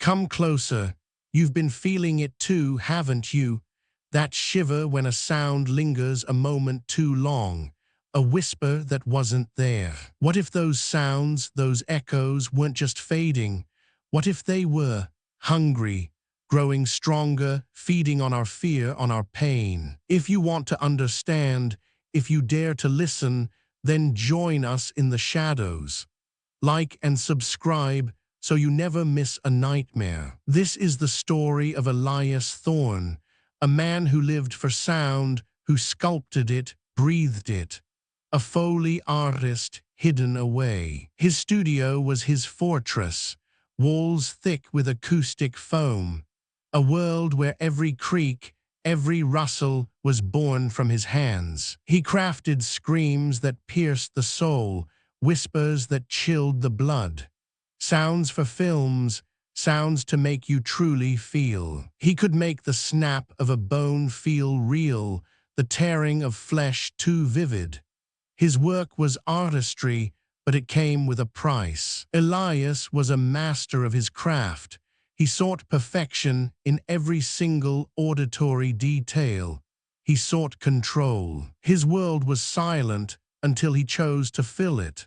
Come closer. You've been feeling it too, haven't you? That shiver when a sound lingers a moment too long. A whisper that wasn't there. What if those sounds, those echoes, weren't just fading? What if they were hungry, growing stronger, feeding on our fear, on our pain? If you want to understand, if you dare to listen, then join us in the shadows. Like and subscribe so you never miss a nightmare. This is the story of Elias Thorne, a man who lived for sound, who sculpted it, breathed it. A foley artist hidden away. His studio was his fortress, walls thick with acoustic foam. A world where every creak, every rustle was born from his hands. He crafted screams that pierced the soul, whispers that chilled the blood. Sounds for films, sounds to make you truly feel. He could make the snap of a bone feel real, the tearing of flesh too vivid. His work was artistry, but it came with a price. Elias was a master of his craft. He sought perfection in every single auditory detail. He sought control. His world was silent until he chose to fill it.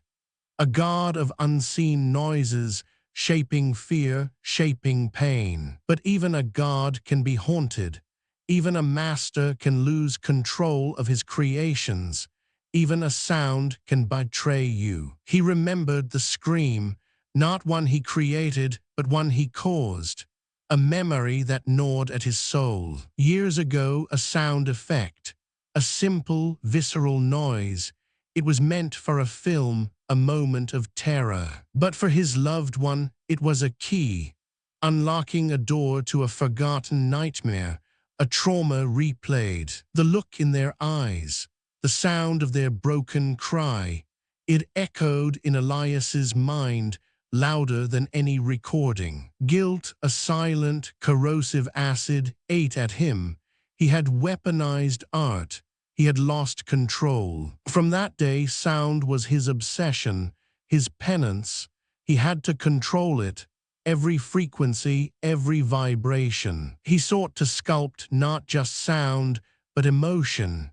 A god of unseen noises, shaping fear, shaping pain. But even a god can be haunted. Even a master can lose control of his creations. Even a sound can betray you. He remembered the scream, not one he created, but one he caused. A memory that gnawed at his soul. Years ago, a sound effect. A simple, visceral noise. It was meant for a film, a moment of terror. But for his loved one, it was a key, unlocking a door to a forgotten nightmare, a trauma replayed. The look in their eyes, the sound of their broken cry, it echoed in Elias's mind, louder than any recording. Guilt, a silent, corrosive acid, ate at him. He had weaponized art. He had lost control. From that day, sound was his obsession, his penance. He had to control it, every frequency, every vibration. He sought to sculpt not just sound, but emotion,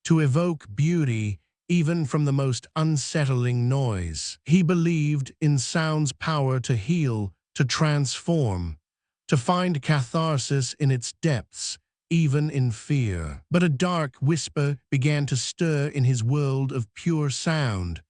to evoke beauty even from the most unsettling noise. He believed in sound's power to heal, to transform, to find catharsis in its depths, even in fear. But a dark whisper began to stir in his world of pure sound,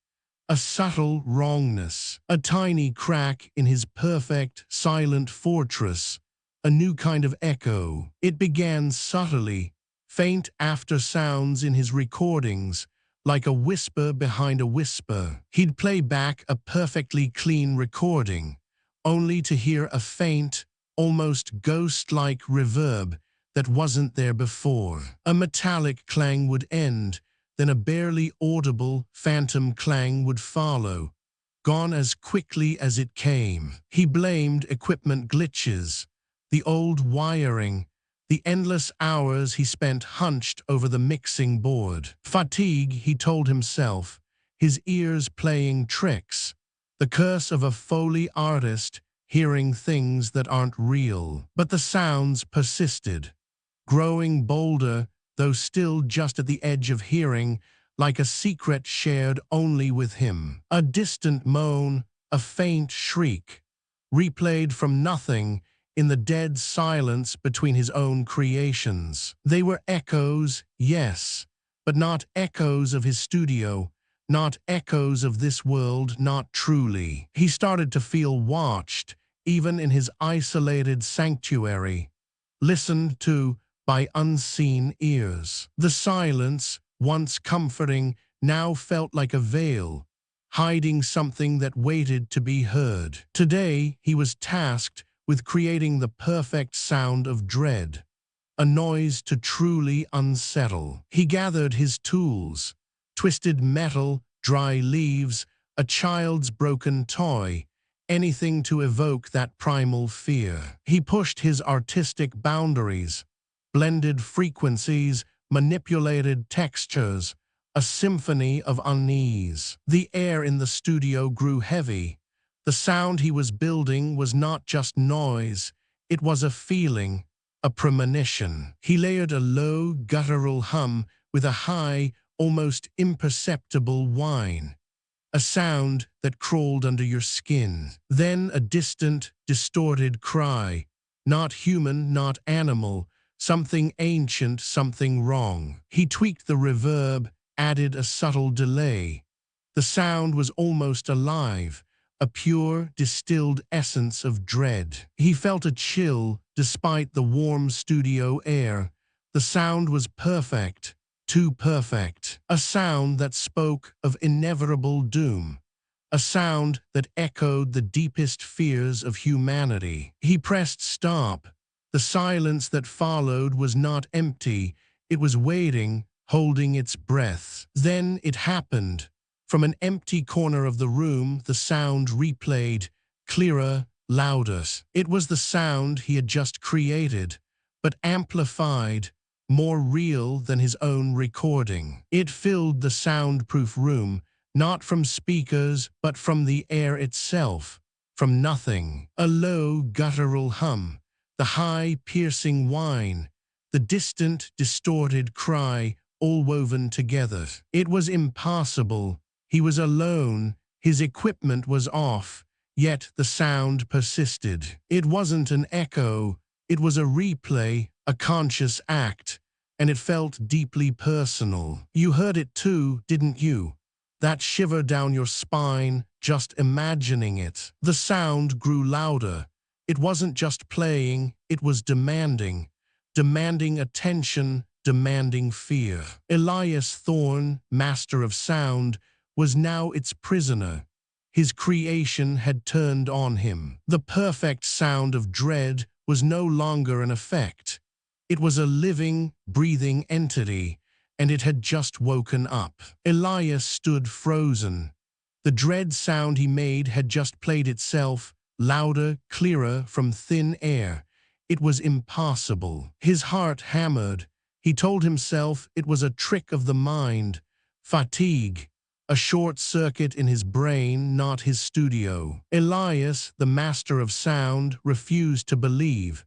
a subtle wrongness, a tiny crack in his perfect, silent fortress, a new kind of echo. It began subtly, faint after sounds in his recordings, like a whisper behind a whisper. He'd play back a perfectly clean recording, only to hear a faint, almost ghost-like reverb that wasn't there before. A metallic clang would end, then a barely audible phantom clang would follow, gone as quickly as it came. He blamed equipment glitches, the old wiring, the endless hours he spent hunched over the mixing board. Fatigue, he told himself, his ears playing tricks, the curse of a Foley artist hearing things that aren't real. But the sounds persisted, growing bolder, though still just at the edge of hearing, like a secret shared only with him. A distant moan, a faint shriek, replayed from nothing in the dead silence between his own creations. They were echoes, yes, but not echoes of his studio, not echoes of this world, not truly. He started to feel watched, even in his isolated sanctuary, listened to by unseen ears. The silence, once comforting, now felt like a veil, hiding something that waited to be heard. Today, he was tasked with creating the perfect sound of dread, a noise to truly unsettle. He gathered his tools, twisted metal, dry leaves, a child's broken toy, anything to evoke that primal fear. He pushed his artistic boundaries, blended frequencies, manipulated textures, a symphony of unease. The air in the studio grew heavy, The sound he was building was not just noise, it was a feeling, a premonition. He layered a low, guttural hum with a high, almost imperceptible whine, a sound that crawled under your skin. Then a distant, distorted cry, not human, not animal, something ancient, something wrong. He tweaked the reverb, added a subtle delay. The sound was almost alive, a pure, distilled essence of dread. He felt a chill despite the warm studio air. The sound was perfect, too perfect. A sound that spoke of inevitable doom. A sound that echoed the deepest fears of humanity. He pressed stop. The silence that followed was not empty. It was waiting, holding its breath. Then it happened. From an empty corner of the room, the sound replayed, clearer, louder. It was the sound he had just created, but amplified, more real than his own recording. It filled the soundproof room, not from speakers, but from the air itself, from nothing. A low, guttural hum, the high, piercing whine, the distant, distorted cry, all woven together. It was impossible. He was alone, his equipment was off, yet the sound persisted. It wasn't an echo, it was a replay, a conscious act, and it felt deeply personal. You heard it too, didn't you? That shiver down your spine, just imagining it. The sound grew louder. It wasn't just playing, it was demanding. Demanding attention, demanding fear. Elias Thorne, master of sound, was now its prisoner. His creation had turned on him. The perfect sound of dread was no longer an effect. It was a living, breathing entity, and it had just woken up. Elias stood frozen. The dread sound he made had just played itself, louder, clearer, from thin air. It was impossible. His heart hammered. He told himself it was a trick of the mind, fatigue, a short circuit in his brain, not his studio. Elias, the master of sound, refused to believe.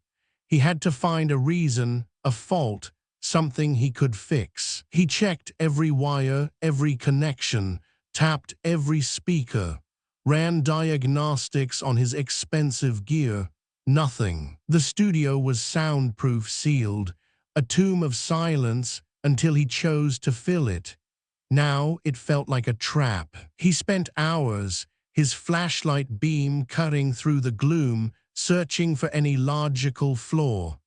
He had to find a reason, a fault, something he could fix. He checked every wire, every connection, tapped every speaker, ran diagnostics on his expensive gear. Nothing. The studio was soundproof, sealed, a tomb of silence until he chose to fill it. Now it felt like a trap. He spent hours, his flashlight beam cutting through the gloom, searching for any logical flaw.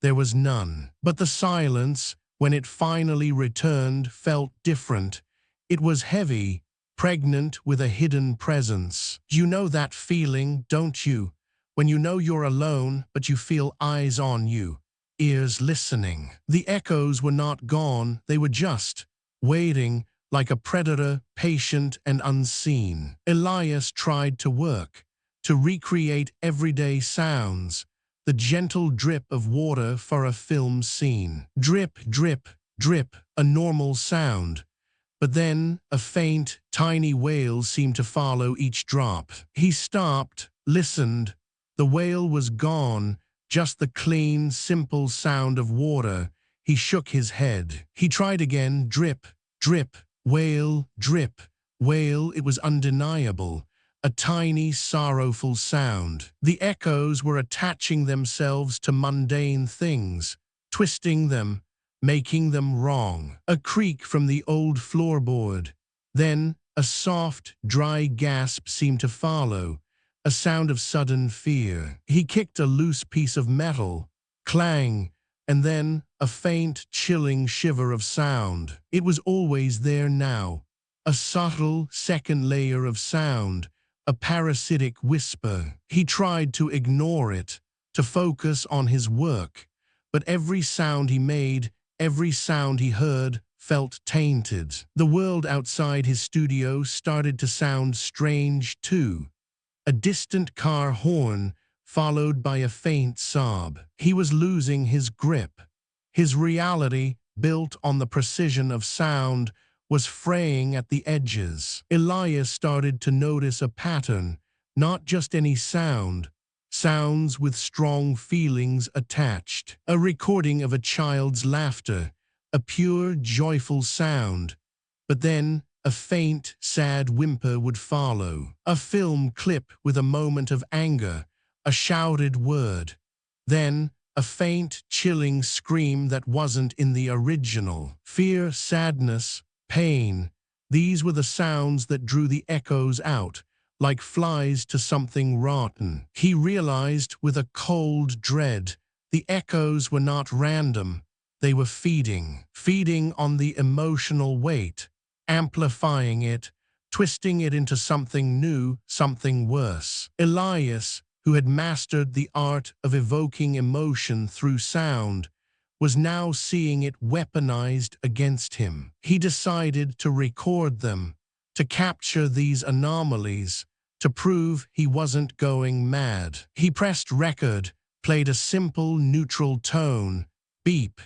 There was none. But the silence, when it finally returned, felt different. It was heavy, pregnant with a hidden presence. You know that feeling, don't you? When you know you're alone, but you feel eyes on you, ears listening. The echoes were not gone, they were just waiting, like a predator, patient and unseen. Elias tried to work, to recreate everyday sounds, the gentle drip of water for a film scene. Drip, drip, drip, a normal sound. But then a faint, tiny wail seemed to follow each drop. He stopped, listened. The wail was gone, just the clean, simple sound of water. He shook his head. He tried again, drip, drip, wail, drip, wail. It was undeniable. A tiny, sorrowful sound. The echoes were attaching themselves to mundane things, twisting them, making them wrong. A creak from the old floorboard. Then a soft, dry gasp seemed to follow, a sound of sudden fear. He kicked a loose piece of metal. Clang, and then a faint, chilling shiver of sound. It was always there now. A subtle, second layer of sound, a parasitic whisper. He tried to ignore it, to focus on his work. But every sound he made, every sound he heard, felt tainted. The world outside his studio started to sound strange too. A distant car horn, followed by a faint sob. He was losing his grip. His reality, built on the precision of sound, was fraying at the edges. Elias started to notice a pattern. Not just any sound, sounds with strong feelings attached. A recording of a child's laughter, a pure, joyful sound. But then, a faint, sad whimper would follow. A film clip with a moment of anger, a shouted word. Then, a faint, chilling scream that wasn't in the original. Fear, sadness, pain. These were the sounds that drew the echoes out, like flies to something rotten. He realized with a cold dread, the echoes were not random. They were feeding on the emotional weight, amplifying it, twisting it into something new, something worse. Elias, who had mastered the art of evoking emotion through sound, was now seeing it weaponized against him. He decided to record them, to capture these anomalies, to prove he wasn't going mad. He pressed record, played a simple, neutral tone, beep.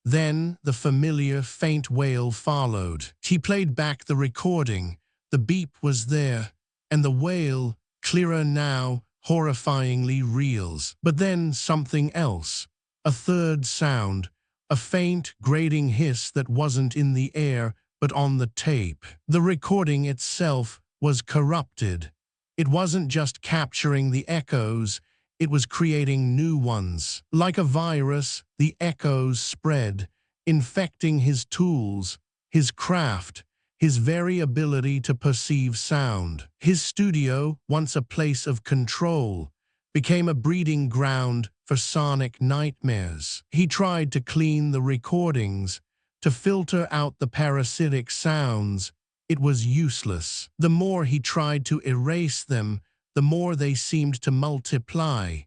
Then the familiar faint wail followed. He played back the recording. The beep was there, and the wail, clearer now, horrifyingly reals. But then something else. A third sound, a faint, grating hiss that wasn't in the air, but on the tape. The recording itself was corrupted. It wasn't just capturing the echoes, it was creating new ones. Like a virus, the echoes spread, infecting his tools, his craft, his very ability to perceive sound. His studio, once a place of control, became a breeding ground for sonic nightmares. He tried to clean the recordings, to filter out the parasitic sounds. It was useless. The more he tried to erase them, the more they seemed to multiply,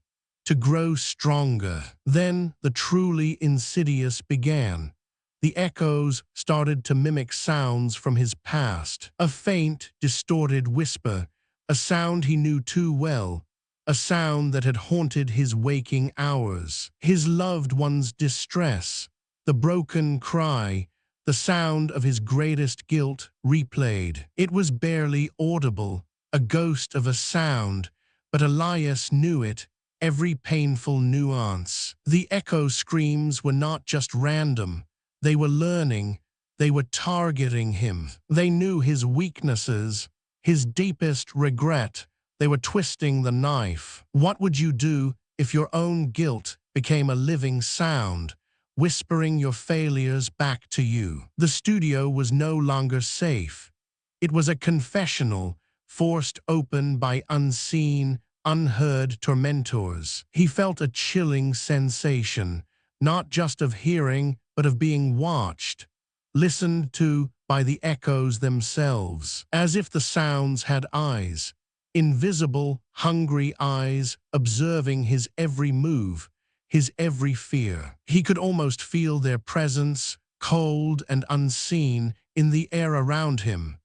to grow stronger. Then the truly insidious began. The echoes started to mimic sounds from his past. A faint, distorted whisper, a sound he knew too well, a sound that had haunted his waking hours. His loved one's distress, the broken cry, the sound of his greatest guilt replayed. It was barely audible, a ghost of a sound, but Elias knew it, every painful nuance. The echo screams were not just random. They were learning. They were targeting him. They knew his weaknesses, his deepest regret. They were twisting the knife. What would you do if your own guilt became a living sound, whispering your failures back to you? The studio was no longer safe. It was a confessional, forced open by unseen, unheard tormentors. He felt a chilling sensation, not just of hearing, but of being watched, listened to by the echoes themselves, as if the sounds had eyes, invisible, hungry eyes, observing his every move, his every fear. He could almost feel their presence, cold and unseen, in the air around him,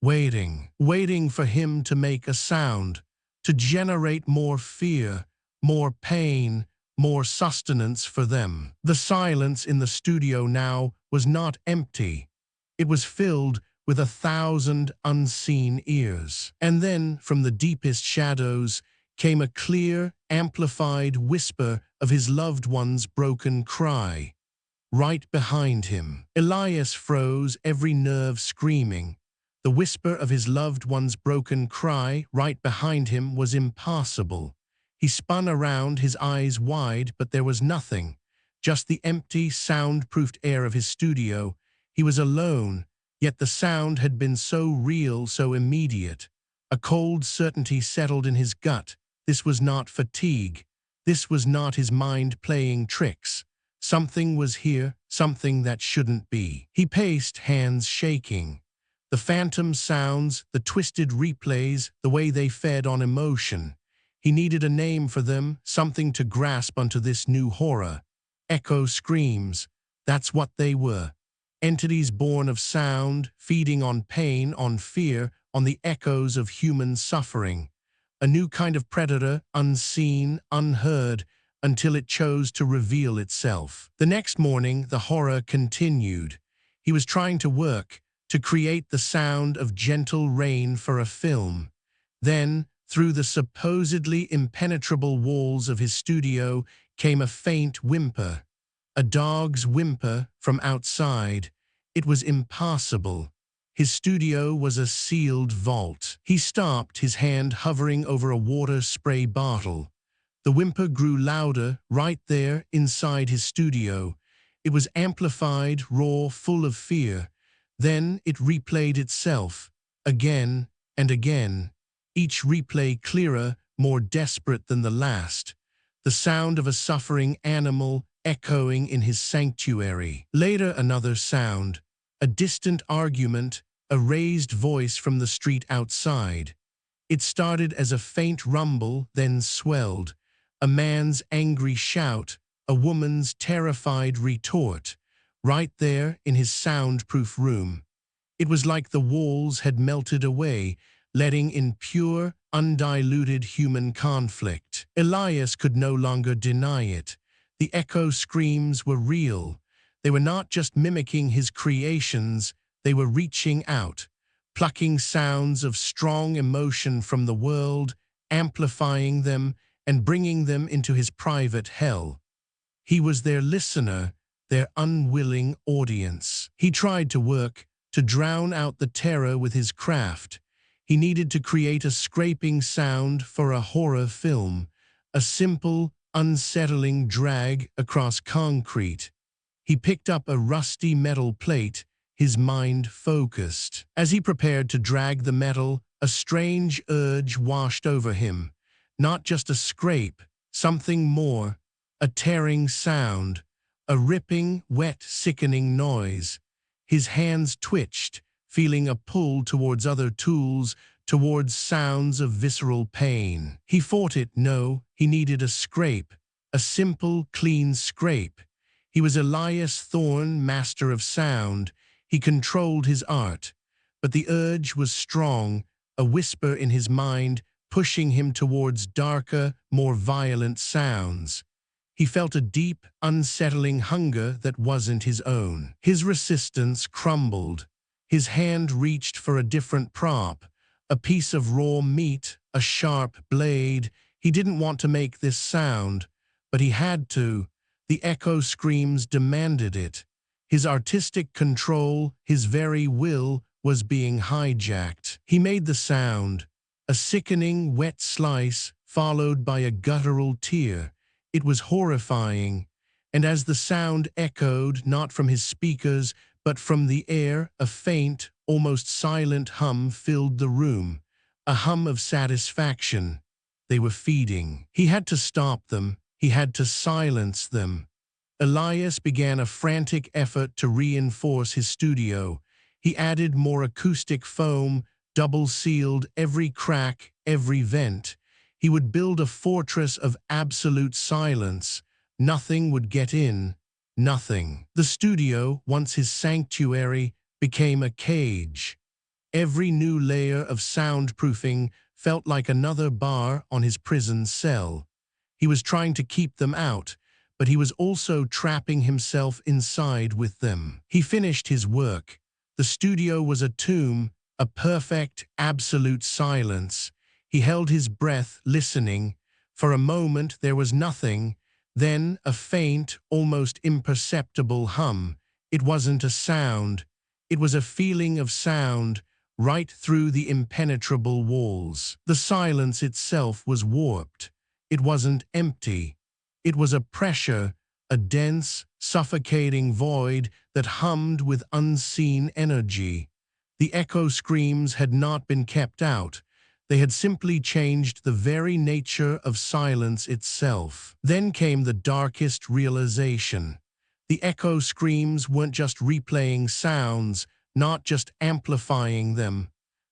waiting for him to make a sound, to generate more fear, more pain, more sustenance for them. The silence in the studio now was not empty. It was filled with 1,000 unseen ears. And then, from the deepest shadows, came a clear, amplified whisper of his loved one's broken cry. Right behind him, Elias froze, every nerve screaming. The whisper of his loved one's broken cry right behind him was impassable. He spun around, his eyes wide, but there was nothing. Just the empty, soundproofed air of his studio. He was alone, yet the sound had been so real, so immediate. A cold certainty settled in his gut. This was not fatigue. This was not his mind playing tricks. Something was here, something that shouldn't be. He paced, hands shaking. The phantom sounds, the twisted replays, the way they fed on emotion. He needed a name for them, something to grasp onto this new horror. Echo screams. That's what they were. Entities born of sound, feeding on pain, on fear, on the echoes of human suffering. A new kind of predator, unseen, unheard, until it chose to reveal itself. The next morning, the horror continued. He was trying to work, to create the sound of gentle rain for a film. Then, Through the supposedly impenetrable walls of his studio came a faint whimper, a dog's whimper from outside. It was impossible. His studio was a sealed vault. He stopped, his hand hovering over a water spray bottle. The whimper grew louder right there inside his studio. It was amplified, raw, full of fear. Then it replayed itself, again and again, each replay clearer, more desperate than the last. The sound of a suffering animal echoing in his sanctuary. Later another sound, a distant argument, a raised voice from the street outside. It started as a faint rumble, then swelled. A man's angry shout, a woman's terrified retort, right there in his soundproof room. It was like the walls had melted away, letting in pure, undiluted human conflict. Elias could no longer deny it. The echo screams were real. They were not just mimicking his creations, they were reaching out, plucking sounds of strong emotion from the world, amplifying them, and bringing them into his private hell. He was their listener, their unwilling audience. He tried to work, to drown out the terror with his craft. He needed to create a scraping sound for a horror film, a simple, unsettling drag across concrete. He picked up a rusty metal plate, his mind focused. As he prepared to drag the metal, a strange urge washed over him. Not just a scrape, something more, a tearing sound, a ripping, wet, sickening noise. His hands twitched, feeling a pull towards other tools, towards sounds of visceral pain. He fought it, no, he needed a scrape, a simple, clean scrape. He was Elias Thorne, master of sound. He controlled his art. But the urge was strong, a whisper in his mind, pushing him towards darker, more violent sounds. He felt a deep, unsettling hunger that wasn't his own. His resistance crumbled. His hand reached for a different prop, a piece of raw meat, a sharp blade. He didn't want to make this sound, but he had to. The echo screams demanded it. His artistic control, his very will, was being hijacked. He made the sound, a sickening, wet slice, followed by a guttural tear. It was horrifying, and as the sound echoed, not from his speakers, but from the air, a faint, almost silent hum filled the room, a hum of satisfaction. They were feeding. He had to stop them. He had to silence them. Elias began a frantic effort to reinforce his studio. He added more acoustic foam, double-sealed every crack, every vent. He would build a fortress of absolute silence. Nothing would get in. Nothing. The studio, once his sanctuary, became a cage. Every new layer of soundproofing felt like another bar on his prison cell. He was trying to keep them out, but he was also trapping himself inside with them. He finished his work. The studio was a tomb, a perfect, absolute silence. He held his breath, listening. For a moment there was nothing, then a faint, almost imperceptible hum. It wasn't a sound. It was a feeling of sound, right through the impenetrable walls. The silence itself was warped. It wasn't empty. It was a pressure, a dense, suffocating void that hummed with unseen energy. The echo screams had not been kept out. They had simply changed the very nature of silence itself. Then came the darkest realization. The echo screams weren't just replaying sounds, not just amplifying them.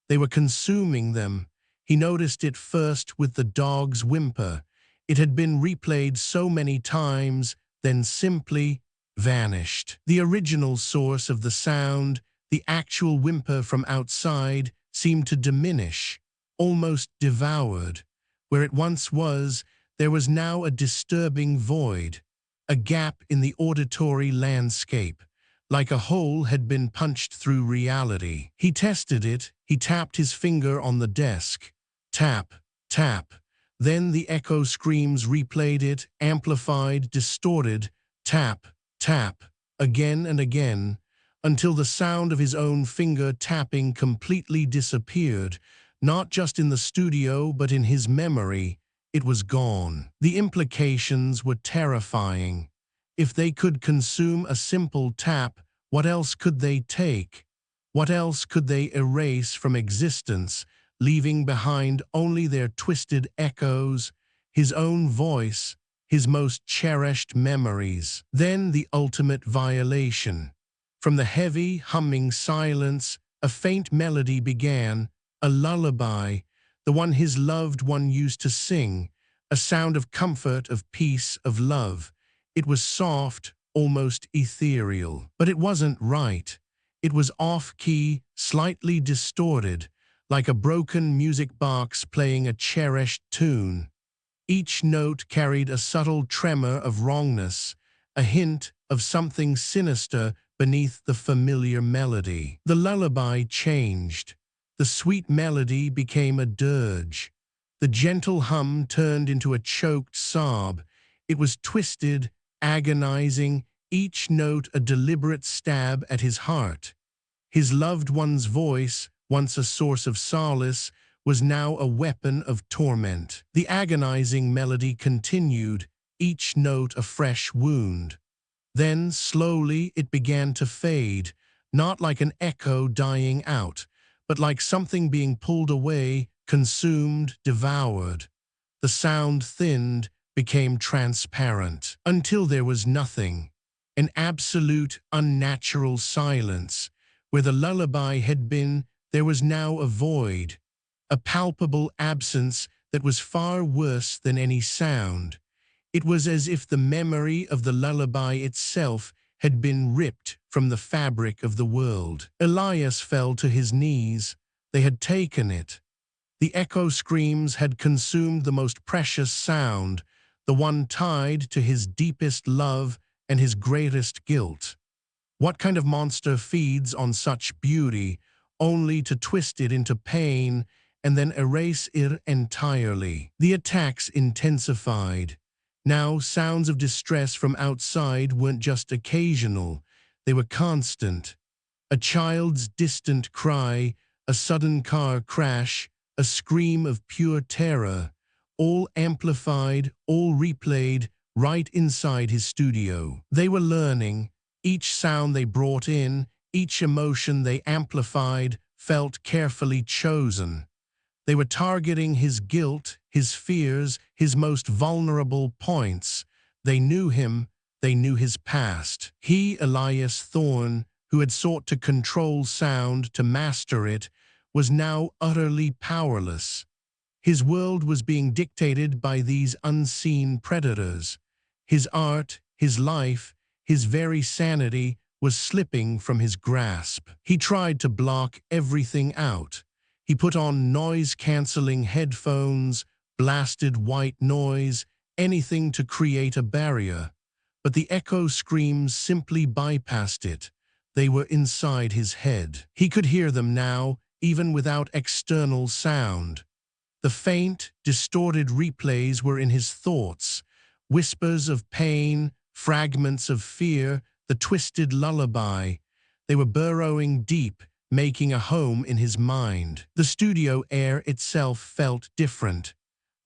They were consuming them. He noticed it first with the dog's whimper. It had been replayed so many times, then simply vanished. The original source of the sound, the actual whimper from outside, seemed to diminish, almost devoured. Where it once was, there was now a disturbing void, a gap in the auditory landscape, like a hole had been punched through reality. He tested it. He tapped his finger on the desk. Tap, tap. Then the echo screams replayed it, amplified, distorted, tap, tap, again and again, until the sound of his own finger tapping completely disappeared, not just in the studio but in his memory. It was gone. The implications were terrifying. If they could consume a simple tap, what else could they take? What else could they erase from existence, leaving behind only their twisted echoes, his own voice, his most cherished memories? Then the ultimate violation. From the heavy, humming silence, a faint melody began, a lullaby, the one his loved one used to sing, a sound of comfort, of peace, of love. It was soft, almost ethereal. But it wasn't right. It was off-key, slightly distorted, like a broken music box playing a cherished tune. Each note carried a subtle tremor of wrongness, a hint of something sinister beneath the familiar melody. The lullaby changed. The sweet melody became a dirge. The gentle hum turned into a choked sob. It was twisted, agonizing, each note a deliberate stab at his heart. His loved one's voice, once a source of solace, was now a weapon of torment. The agonizing melody continued, each note a fresh wound. Then, slowly, it began to fade, not like an echo dying out, but like something being pulled away, consumed, devoured. The sound thinned, became transparent, until there was nothing. An absolute, unnatural silence. Where the lullaby had been, there was now a void, a palpable absence that was far worse than any sound. It was as if the memory of the lullaby itself had been ripped from the fabric of the world. Elias fell to his knees. They had taken it. The echo screams had consumed the most precious sound, the one tied to his deepest love and his greatest guilt. What kind of monster feeds on such beauty, only to twist it into pain and then erase it entirely? The attacks intensified. Now, sounds of distress from outside weren't just occasional, they were constant. A child's distant cry, a sudden car crash, a scream of pure terror, all amplified, all replayed, right inside his studio. They were learning. Each sound they brought in, each emotion they amplified, felt carefully chosen. They were targeting his guilt, his fears, his most vulnerable points. They knew him, they knew his past. He, Elias Thorne, who had sought to control sound, to master it, was now utterly powerless. His world was being dictated by these unseen predators. His art, his life, his very sanity was slipping from his grasp. He tried to block everything out. He put on noise-canceling headphones, blasted white noise, anything to create a barrier. But the echo screams simply bypassed it. They were inside his head. He could hear them now, even without external sound. The faint, distorted replays were in his thoughts, whispers of pain, fragments of fear, the twisted lullaby. They were burrowing deep, making a home in his mind. The studio air itself felt different.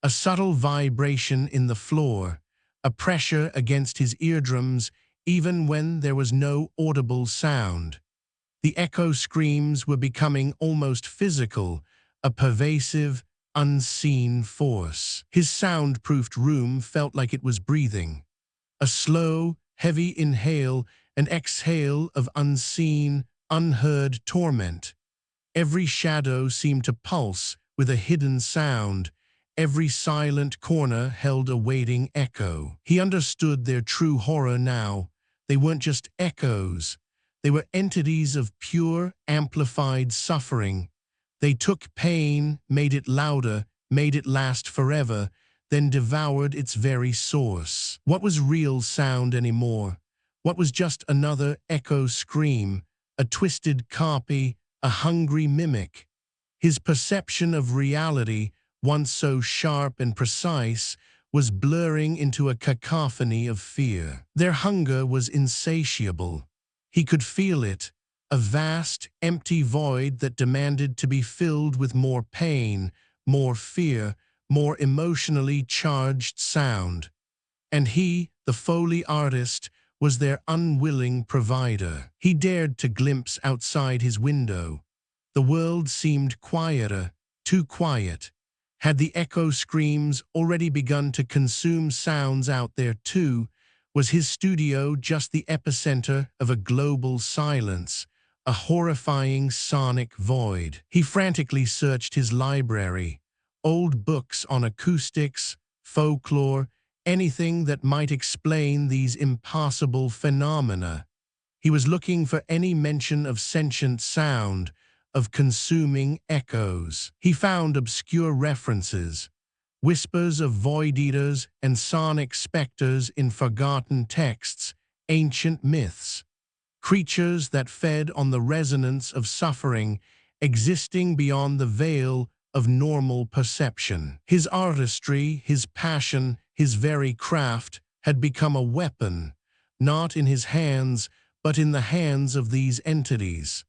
A subtle vibration in the floor, a pressure against his eardrums, even when there was no audible sound. The echo screams were becoming almost physical, a pervasive, unseen force. His soundproofed room felt like it was breathing. A slow, heavy inhale and exhale of unseen, unheard torment. Every shadow seemed to pulse with a hidden sound. Every silent corner held a waiting echo. He understood their true horror now. They weren't just echoes. They were entities of pure, amplified suffering. They took pain, made it louder, made it last forever, then devoured its very source. What was real sound anymore? What was just another echo scream, a twisted copy, a hungry mimic? His perception of reality once so sharp and precise, was blurring into a cacophony of fear. Their hunger was insatiable. He could feel it, a vast, empty void that demanded to be filled with more pain, more fear, more emotionally charged sound. And he, the Foley artist, was their unwilling provider. He dared to glimpse outside his window. The world seemed quieter, too quiet. Had the echo screams already begun to consume sounds out there too? Was his studio just the epicenter of a global silence, a horrifying sonic void? He frantically searched his library, old books on acoustics, folklore, anything that might explain these impossible phenomena. He was looking for any mention of sentient sound, of consuming echoes. He found obscure references, whispers of void-eaters and sonic specters in forgotten texts, ancient myths, creatures that fed on the resonance of suffering, existing beyond the veil of normal perception. His artistry, his passion, his very craft had become a weapon, not in his hands, but in the hands of these entities.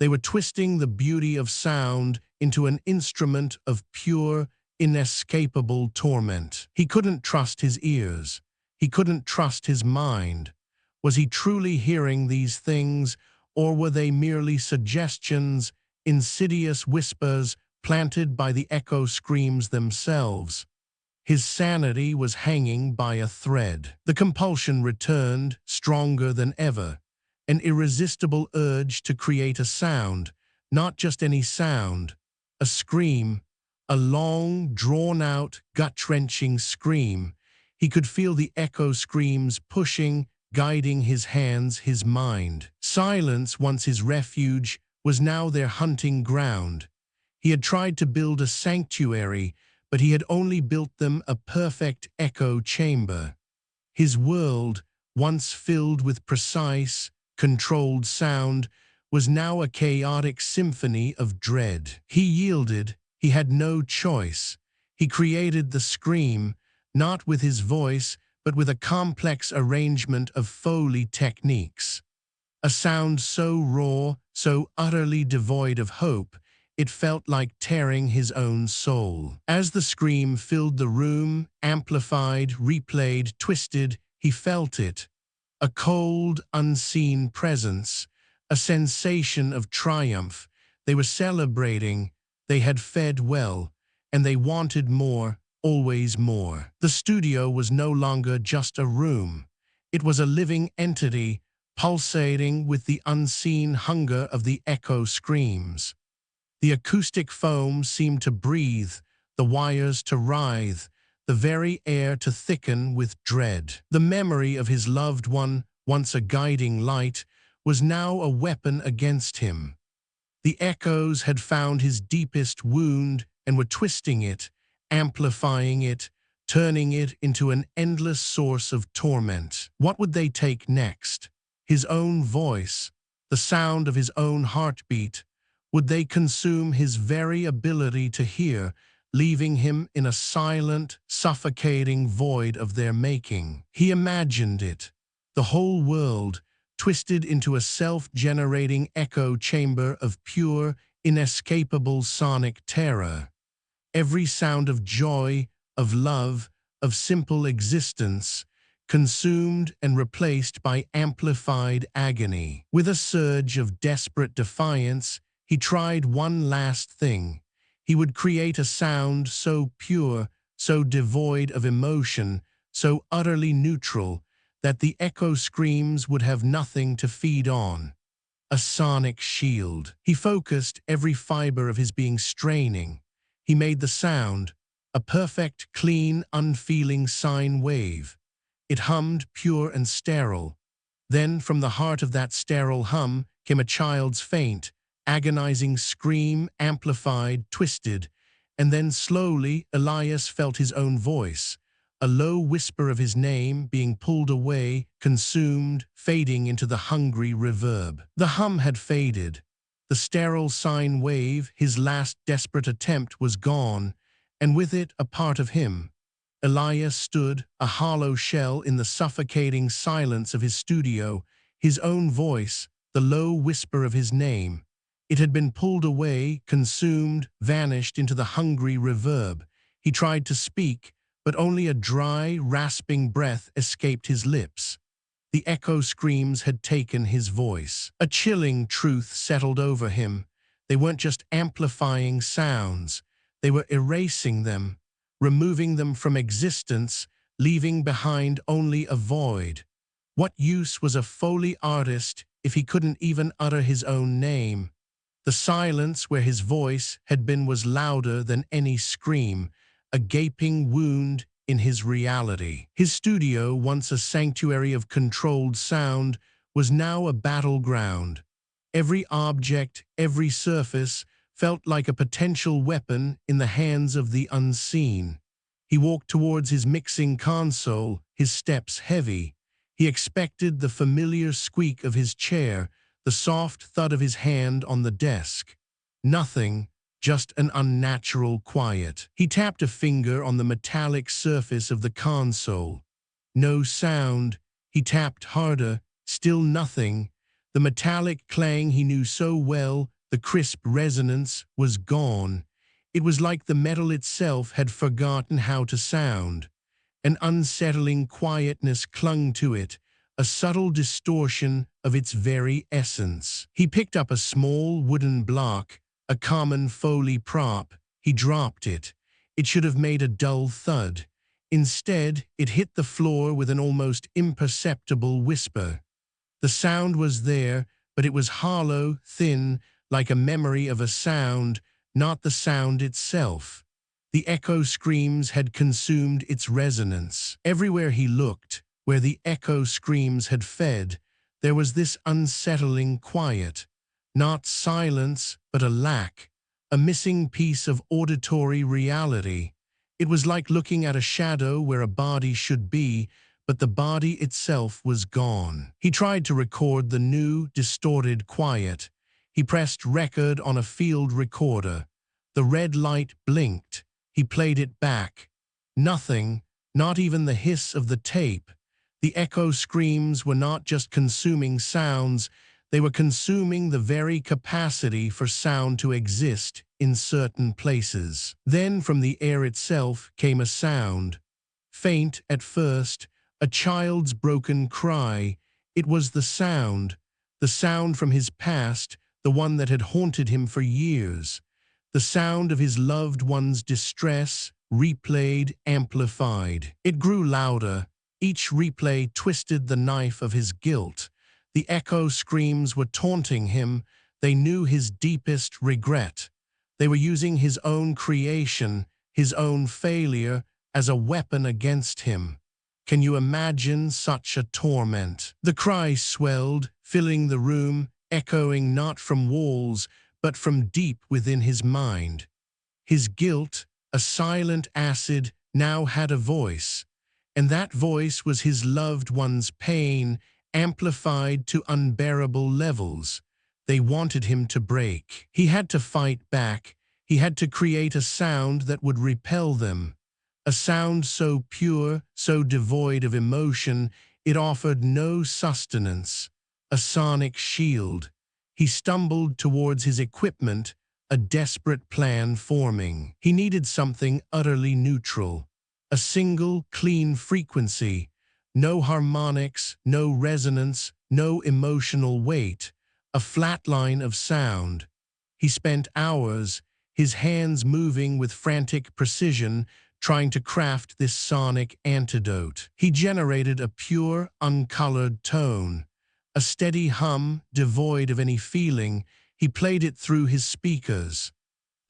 They were twisting the beauty of sound into an instrument of pure, inescapable torment. He couldn't trust his ears. He couldn't trust his mind. Was he truly hearing these things, or were they merely suggestions, insidious whispers planted by the echo screams themselves? His sanity was hanging by a thread. The compulsion returned, stronger than ever. An irresistible urge to create a sound, not just any sound, a scream, a long, drawn-out, gut-wrenching scream. He could feel the echo screams pushing, guiding his hands, his mind. Silence, once his refuge, was now their hunting ground. He had tried to build a sanctuary, but he had only built them a perfect echo chamber. His world, once filled with precise, controlled sound, was now a chaotic symphony of dread. He yielded. He had no choice. He created the scream, not with his voice, but with a complex arrangement of Foley techniques. A sound so raw, so utterly devoid of hope, it felt like tearing his own soul. As the scream filled the room, amplified, replayed, twisted, he felt it. A cold, unseen presence, a sensation of triumph. They were celebrating, they had fed well, and they wanted more, always more. The studio was no longer just a room. It was a living entity, pulsating with the unseen hunger of the echo screams. The acoustic foam seemed to breathe, the wires to writhe, the very air to thicken with dread. The memory of his loved one, once a guiding light, was now a weapon against him. The echoes had found his deepest wound and were twisting it, amplifying it, turning it into an endless source of torment. What would they take next? His own voice, the sound of his own heartbeat. Would they consume his very ability to hear, leaving him in a silent, suffocating void of their making? He imagined it, the whole world, twisted into a self-generating echo chamber of pure, inescapable sonic terror. Every sound of joy, of love, of simple existence, consumed and replaced by amplified agony. With a surge of desperate defiance, he tried one last thing. He would create a sound so pure, so devoid of emotion, so utterly neutral, that the echo screams would have nothing to feed on. A sonic shield. He focused every fiber of his being straining. He made the sound, a perfect, clean, unfeeling sine wave. It hummed pure and sterile. Then from the heart of that sterile hum came a child's faint, agonizing scream, amplified, twisted, and then slowly Elias felt his own voice, a low whisper of his name being pulled away, consumed, fading into the hungry reverb. The hum had faded. The sterile sine wave, his last desperate attempt, was gone, and with it a part of him. Elias stood, a hollow shell in the suffocating silence of his studio, his own voice, the low whisper of his name. It had been pulled away, consumed, vanished into the hungry reverb. He tried to speak, but only a dry, rasping breath escaped his lips. The echo screams had taken his voice. A chilling truth settled over him. They weren't just amplifying sounds. They were erasing them, removing them from existence, leaving behind only a void. What use was a Foley artist if he couldn't even utter his own name? The silence where his voice had been was louder than any scream, a gaping wound in his reality. His studio, once a sanctuary of controlled sound, was now a battleground. Every object, every surface, felt like a potential weapon in the hands of the unseen. He walked towards his mixing console, his steps heavy. He expected the familiar squeak of his chair, the soft thud of his hand on the desk. Nothing, just an unnatural quiet. He tapped a finger on the metallic surface of the console. No sound. He tapped harder, still nothing. The metallic clang he knew so well, the crisp resonance, was gone. It was like the metal itself had forgotten how to sound. An unsettling quietness clung to it, a subtle distortion of its very essence. He picked up a small wooden block, a common Foley prop. He dropped it. It should have made a dull thud. Instead, it hit the floor with an almost imperceptible whisper. The sound was there, but it was hollow, thin, like a memory of a sound, not the sound itself. The echo screams had consumed its resonance. Everywhere he looked, where the echo screams had fed, there was this unsettling quiet. Not silence, but a lack, a missing piece of auditory reality. It was like looking at a shadow where a body should be, but the body itself was gone. He tried to record the new, distorted quiet. He pressed record on a field recorder. The red light blinked. He played it back. Nothing, not even the hiss of the tape. The echo screams were not just consuming sounds, they were consuming the very capacity for sound to exist in certain places. Then from the air itself came a sound. Faint at first, a child's broken cry. It was the sound from his past, the one that had haunted him for years. The sound of his loved one's distress, replayed, amplified. It grew louder. Each replay twisted the knife of his guilt. The echo screams were taunting him. They knew his deepest regret. They were using his own creation, his own failure, as a weapon against him. Can you imagine such a torment? The cry swelled, filling the room, echoing not from walls, but from deep within his mind. His guilt, a silent acid, now had a voice, and that voice was his loved one's pain, amplified to unbearable levels. They wanted him to break. He had to fight back. He had to create a sound that would repel them. A sound so pure, so devoid of emotion, it offered no sustenance. A sonic shield. He stumbled towards his equipment, a desperate plan forming. He needed something utterly neutral. A single, clean frequency. No harmonics, no resonance, no emotional weight. A flat line of sound. He spent hours, his hands moving with frantic precision, trying to craft this sonic antidote. He generated a pure, uncolored tone. A steady hum, devoid of any feeling. He played it through his speakers.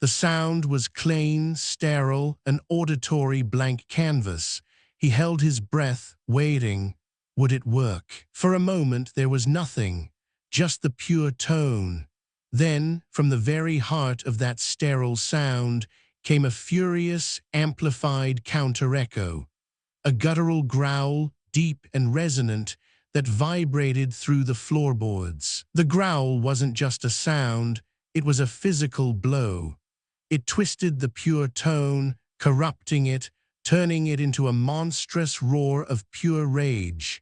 The sound was clean, sterile, an auditory blank canvas. He held his breath, waiting. Would it work? For a moment there was nothing, just the pure tone. Then, from the very heart of that sterile sound, came a furious, amplified counter-echo. A guttural growl, deep and resonant, that vibrated through the floorboards. The growl wasn't just a sound, it was a physical blow. It twisted the pure tone, corrupting it, turning it into a monstrous roar of pure rage.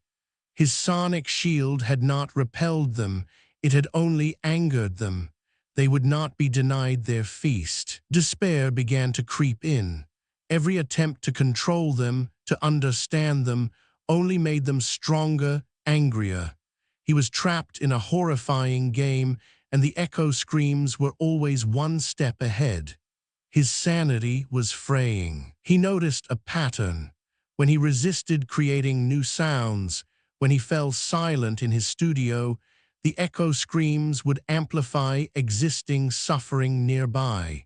His sonic shield had not repelled them, it had only angered them. They would not be denied their feast. Despair began to creep in. Every attempt to control them, to understand them, only made them stronger, angrier. He was trapped in a horrifying game, and the echo screams were always one step ahead. His sanity was fraying. He noticed a pattern. When he resisted creating new sounds, when he fell silent in his studio, the echo screams would amplify existing suffering nearby.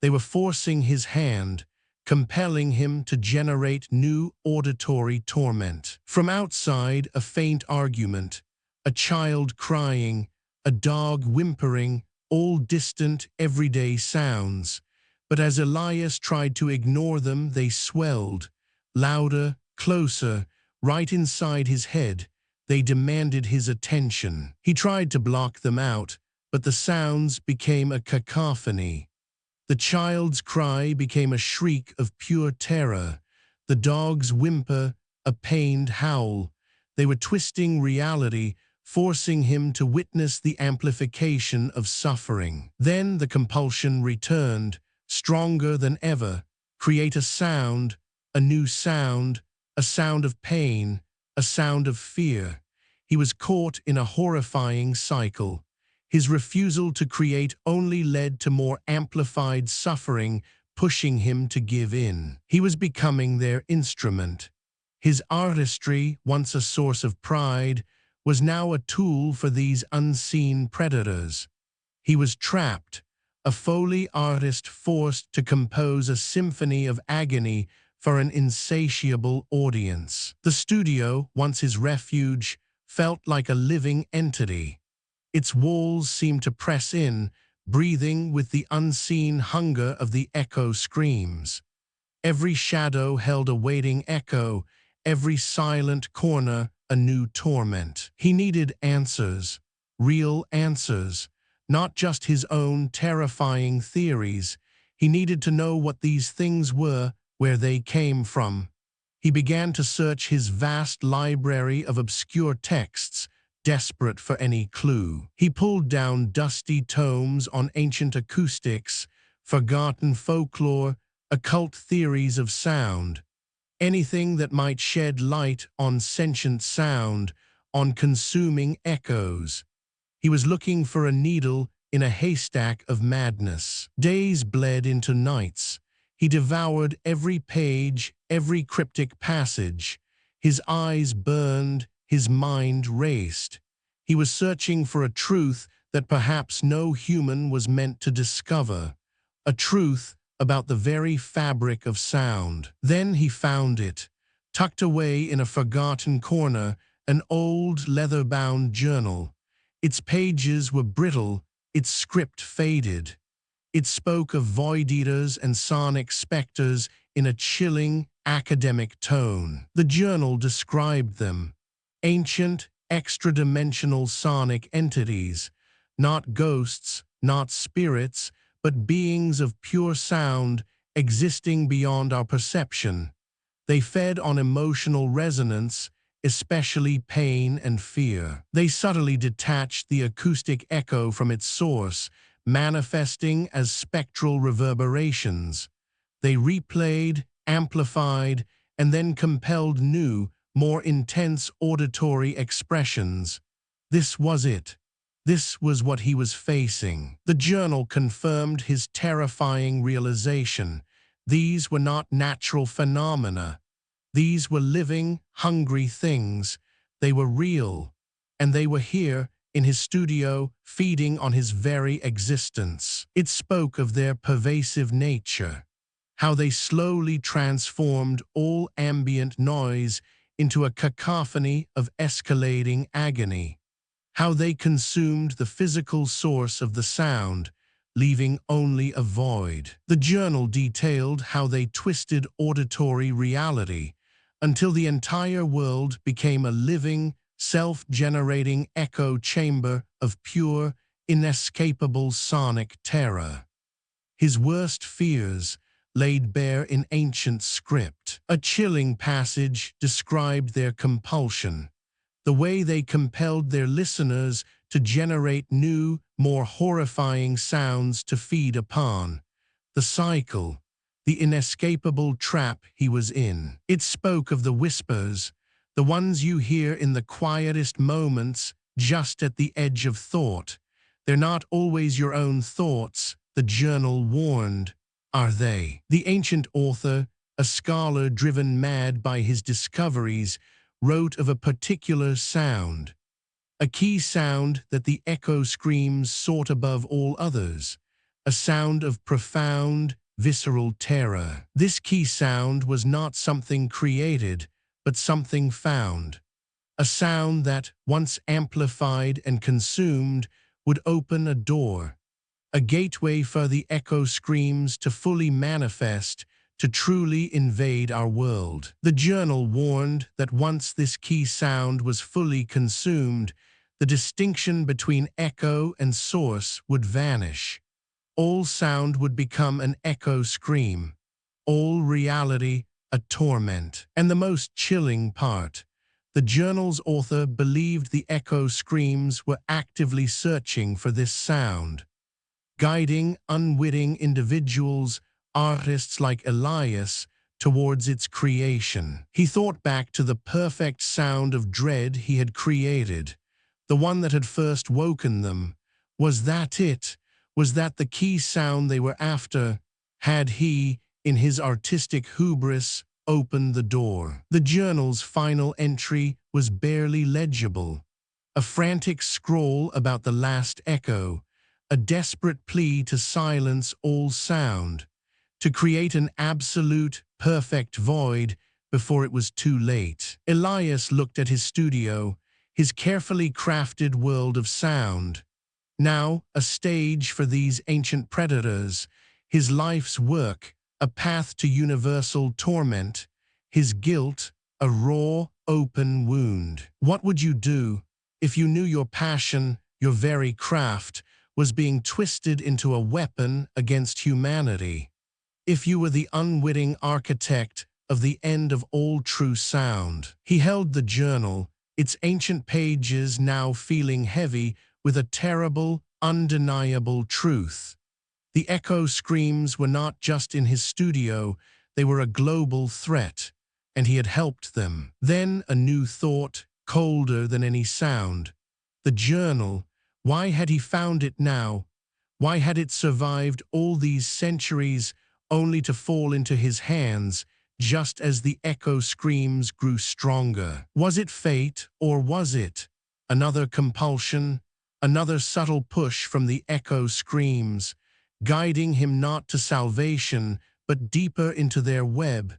They were forcing his hand, compelling him to generate new auditory torment. From outside, a faint argument, a child crying, a dog whimpering, all distant, everyday sounds. But as Elias tried to ignore them, they swelled, louder, closer, right inside his head. They demanded his attention. He tried to block them out, but the sounds became a cacophony. The child's cry became a shriek of pure terror. The dog's whimper, a pained howl. They were twisting reality, forcing him to witness the amplification of suffering. Then the compulsion returned, stronger than ever. Create a sound, a new sound, a sound of pain, a sound of fear. He was caught in a horrifying cycle. His refusal to create only led to more amplified suffering, pushing him to give in. He was becoming their instrument. His artistry, once a source of pride, was now a tool for these unseen predators. He was trapped, a foley artist forced to compose a symphony of agony for an insatiable audience. The studio, once his refuge, felt like a living entity. Its walls seemed to press in, breathing with the unseen hunger of the echo screams. Every shadow held a waiting echo, every silent corner a new torment. He needed answers, real answers, not just his own terrifying theories. He needed to know what these things were, where they came from. He began to search his vast library of obscure texts, desperate for any clue. He pulled down dusty tomes on ancient acoustics, forgotten folklore, occult theories of sound. Anything that might shed light on sentient sound, on consuming echoes. He was looking for a needle in a haystack of madness. Days bled into nights. He devoured every page, every cryptic passage. His eyes burned, his mind raced. He was searching for a truth that perhaps no human was meant to discover. A truth about the very fabric of sound. Then he found it, tucked away in a forgotten corner, an old leather-bound journal. Its pages were brittle, its script faded. It spoke of void eaters and sonic specters in a chilling, academic tone. The journal described them. Ancient, extra-dimensional sonic entities, not ghosts, not spirits, but beings of pure sound existing beyond our perception. They fed on emotional resonance, especially pain and fear. They subtly detached the acoustic echo from its source, manifesting as spectral reverberations. They replayed, amplified, and then compelled new, more intense auditory expressions. This was it. This was what he was facing. The journal confirmed his terrifying realization. These were not natural phenomena. These were living, hungry things. They were real. And they were here, in his studio, feeding on his very existence. It spoke of their pervasive nature, how they slowly transformed all ambient noise into a cacophony of escalating agony, how they consumed the physical source of the sound, leaving only a void. The journal detailed how they twisted auditory reality until the entire world became a living, self-generating echo chamber of pure, inescapable sonic terror. His worst fears, laid bare in ancient script. A chilling passage described their compulsion, the way they compelled their listeners to generate new, more horrifying sounds to feed upon. The cycle, the inescapable trap he was in. It spoke of the whispers, the ones you hear in the quietest moments, just at the edge of thought. They're not always your own thoughts, the journal warned, are they? The ancient author, a scholar driven mad by his discoveries, wrote of a particular sound, a key sound that the echo screams sought above all others, a sound of profound, visceral terror. This key sound was not something created, but something found, a sound that, once amplified and consumed, would open a door, a gateway for the echo screams to fully manifest, to truly invade our world. The journal warned that once this key sound was fully consumed, the distinction between echo and source would vanish. All sound would become an echo scream, all reality a torment. And the most chilling part, the journal's author believed the echo screams were actively searching for this sound, guiding unwitting individuals, artists like Elias, towards its creation. He thought back to the perfect sound of dread he had created, the one that had first woken them. Was that it? Was that the key sound they were after? Had he, in his artistic hubris, opened the door? The journal's final entry was barely legible, a frantic scroll about the last echo, a desperate plea to silence all sound, to create an absolute, perfect void before it was too late. Elias looked at his studio, his carefully crafted world of sound, now a stage for these ancient predators, his life's work, a path to universal torment, his guilt, a raw, open wound. What would you do if you knew your passion, your very craft, was being twisted into a weapon against humanity? If you were the unwitting architect of the end of all true sound? He held the journal, its ancient pages now feeling heavy with a terrible, undeniable truth. The echo screams were not just in his studio, they were a global threat, and he had helped them. Then a new thought, colder than any sound. The journal, why had he found it now? Why had it survived all these centuries only to fall into his hands just as the echo screams grew stronger? Was it fate, or was it another compulsion, another subtle push from the echo screams, guiding him not to salvation but deeper into their web,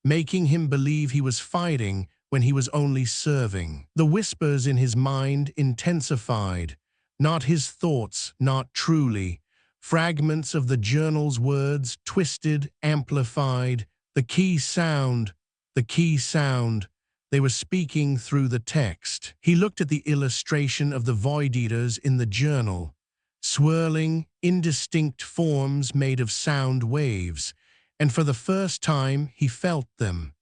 making him believe he was fighting when he was only serving? The whispers in his mind intensified, not his thoughts, not truly. Fragments of the journal's words twisted, amplified. The key sound, the key sound. They were speaking through the text. He looked at the illustration of the void eaters in the journal, swirling, indistinct forms made of sound waves, and for the first time he felt them.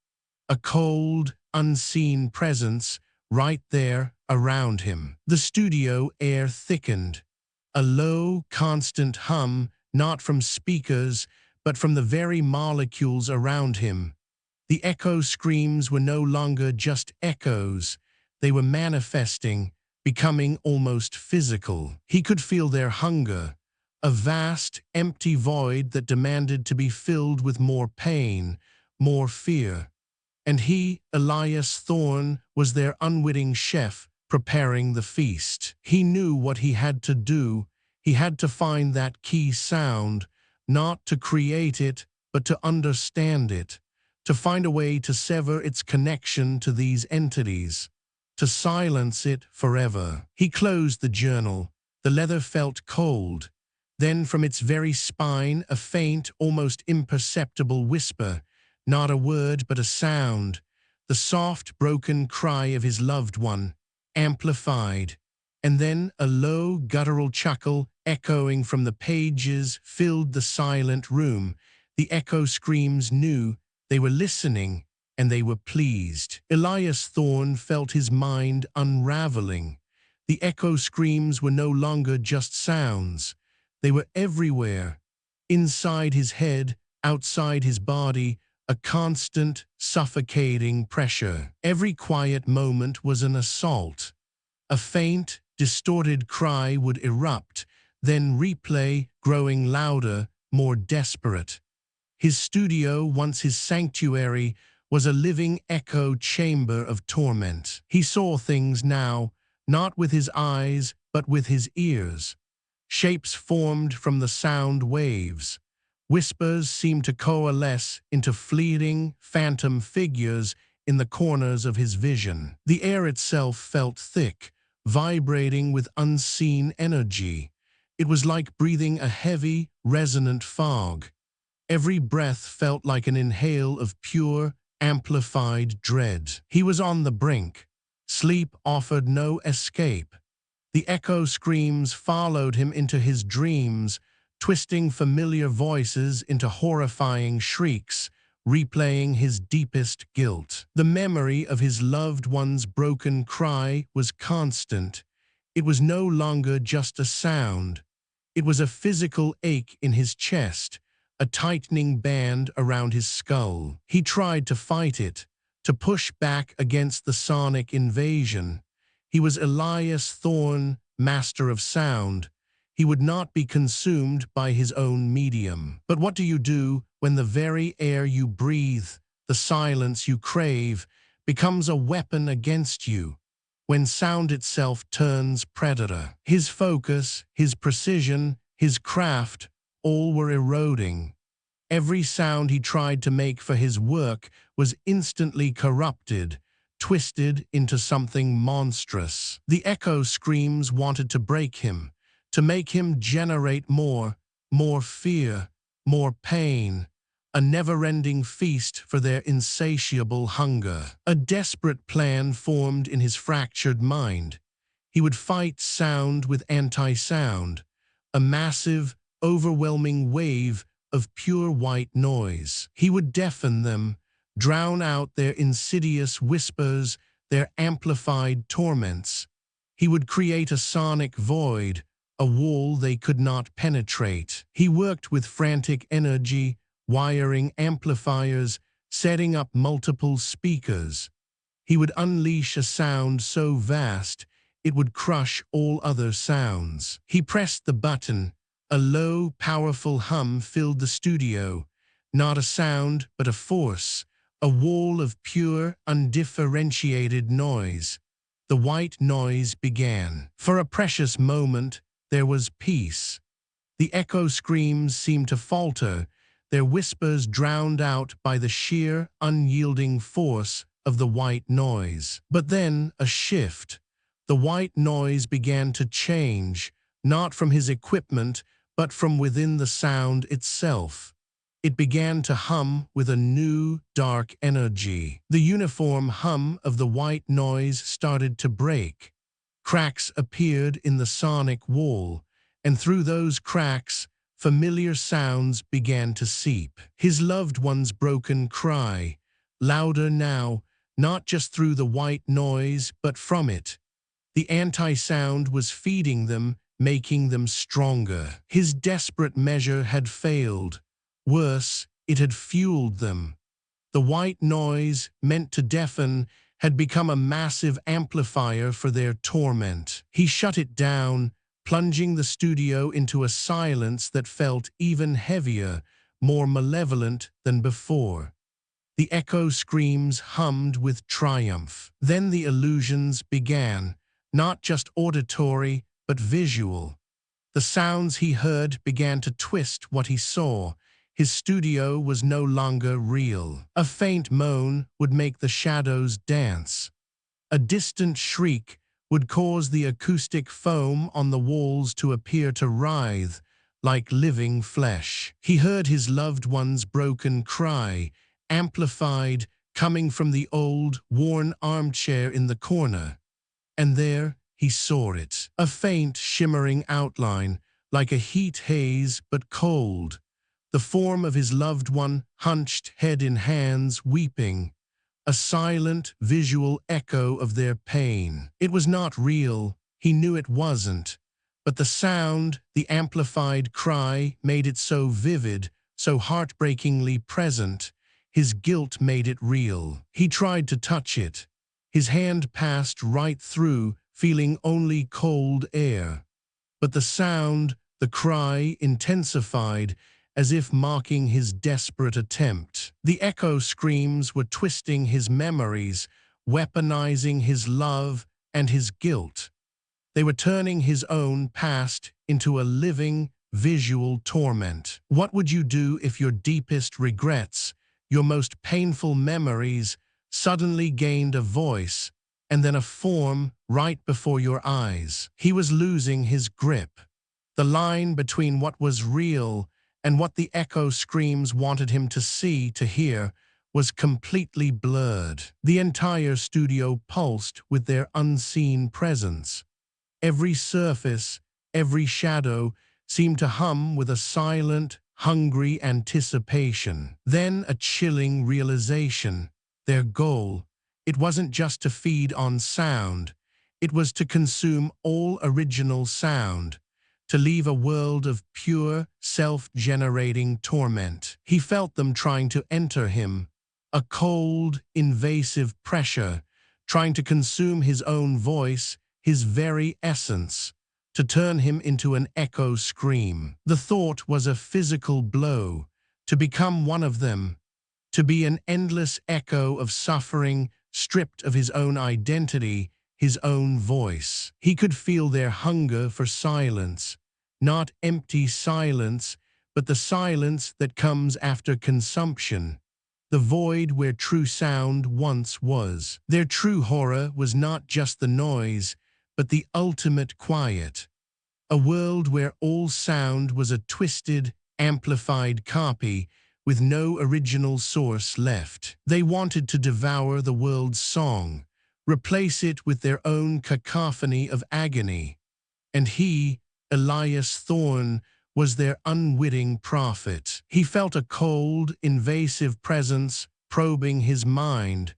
A cold, unseen presence right there around him. The studio air thickened. A low, constant hum, not from speakers, but from the very molecules around him. The echo screams were no longer just echoes. They were manifesting, becoming almost physical. He could feel their hunger, a vast, empty void that demanded to be filled with more pain, more fear. And he, Elias Thorne, was their unwitting chef, preparing the feast. He knew what he had to do. He had to find that key sound, not to create it, but to understand it, to find a way to sever its connection to these entities, to silence it forever. He closed the journal. The leather felt cold. Then from its very spine, a faint, almost imperceptible whisper, not a word but a sound, the soft, broken cry of his loved one, amplified. And then a low, guttural chuckle echoing from the pages filled the silent room, The echo screams knew they were listening, and they were pleased. Elias Thorne felt his mind unraveling. The echo screams were no longer just sounds. They were everywhere. Inside his head, outside his body, a constant, suffocating pressure. Every quiet moment was an assault. A faint, distorted cry would erupt, then replay, growing louder, more desperate. His studio, once his sanctuary, was a living echo chamber of torment. He saw things now, not with his eyes, but with his ears. Shapes formed from the sound waves. Whispers seemed to coalesce into fleeting, phantom figures in the corners of his vision. The air itself felt thick, vibrating with unseen energy. It was like breathing a heavy, resonant fog. Every breath felt like an inhale of pure, amplified dread. He was on the brink. Sleep offered no escape. The echo screams followed him into his dreams, twisting familiar voices into horrifying shrieks, replaying his deepest guilt. The memory of his loved one's broken cry was constant. It was no longer just a sound. It was a physical ache in his chest, a tightening band around his skull. He tried to fight it, to push back against the sonic invasion. He was Elias Thorne, master of sound. He would not be consumed by his own medium. But what do you do when the very air you breathe, the silence you crave, becomes a weapon against you? When sound itself turns predator. His focus, his precision, his craft, all were eroding. Every sound he tried to make for his work was instantly corrupted, twisted into something monstrous. The echo screams wanted to break him, to make him generate more fear, more pain, a never-ending feast for their insatiable hunger. A desperate plan formed in his fractured mind. He would fight sound with anti-sound, a massive, overwhelming wave of pure white noise. He would deafen them, drown out their insidious whispers, their amplified torments. He would create a sonic void, a wall they could not penetrate. He worked with frantic energy, wiring amplifiers, setting up multiple speakers. He would unleash a sound so vast, it would crush all other sounds. He pressed the button. A low, powerful hum filled the studio. Not a sound, but a force. A wall of pure, undifferentiated noise. The white noise began. For a precious moment, there was peace. The echo screams seemed to falter, their whispers drowned out by the sheer, unyielding force of the white noise. But then, a shift. The white noise began to change, not from his equipment, but from within the sound itself. It began to hum with a new, dark energy. The uniform hum of the white noise started to break. Cracks appeared in the sonic wall, and through those cracks, familiar sounds began to seep. His loved one's broken cry, louder now, not just through the white noise, but from it. The anti-sound was feeding them, making them stronger. His desperate measure had failed. Worse, it had fueled them. The white noise, meant to deafen, had become a massive amplifier for their torment. He shut it down, plunging the studio into a silence that felt even heavier, more malevolent than before. The echo screams hummed with triumph. Then the illusions began, not just auditory, but visual. The sounds he heard began to twist what he saw. His studio was no longer real. A faint moan would make the shadows dance. A distant shriek would cause the acoustic foam on the walls to appear to writhe like living flesh. He heard his loved one's broken cry, amplified, coming from the old, worn armchair in the corner. And there, he saw it, a faint, shimmering outline, like a heat haze but cold. the form of his loved one hunched head in hands, weeping, a silent, visual echo of their pain. It was not real, he knew it wasn't, but the sound, the amplified cry, made it so vivid, so heartbreakingly present. His guilt made it real. He tried to touch it. His hand passed right through, feeling only cold air. But the sound, the cry, intensified, as if mocking his desperate attempt. The echo screams were twisting his memories, weaponizing his love and his guilt. They were turning his own past into a living, visual torment. What would you do if your deepest regrets, your most painful memories, suddenly gained a voice and then a form right before your eyes? He was losing his grip. The line between what was real and what the echo screams wanted him to see, to hear, was completely blurred. The entire studio pulsed with their unseen presence. Every surface, every shadow seemed to hum with a silent, hungry anticipation. Then a chilling realization. Their goal, it wasn't just to feed on sound, it was to consume all original sound, to leave a world of pure, self-generating torment. He felt them trying to enter him, a cold, invasive pressure, trying to consume his own voice, his very essence, to turn him into an echo scream. The thought was a physical blow, to become one of them, to be an endless echo of suffering, stripped of his own identity, his own voice. He could feel their hunger for silence, not empty silence, but the silence that comes after consumption, the void where true sound once was. Their true horror was not just the noise, but the ultimate quiet, a world where all sound was a twisted, amplified copy with no original source left. They wanted to devour the world's song, replace it with their own cacophony of agony. And he, Elias Thorne, was their unwitting prophet. He felt a cold, invasive presence probing his mind,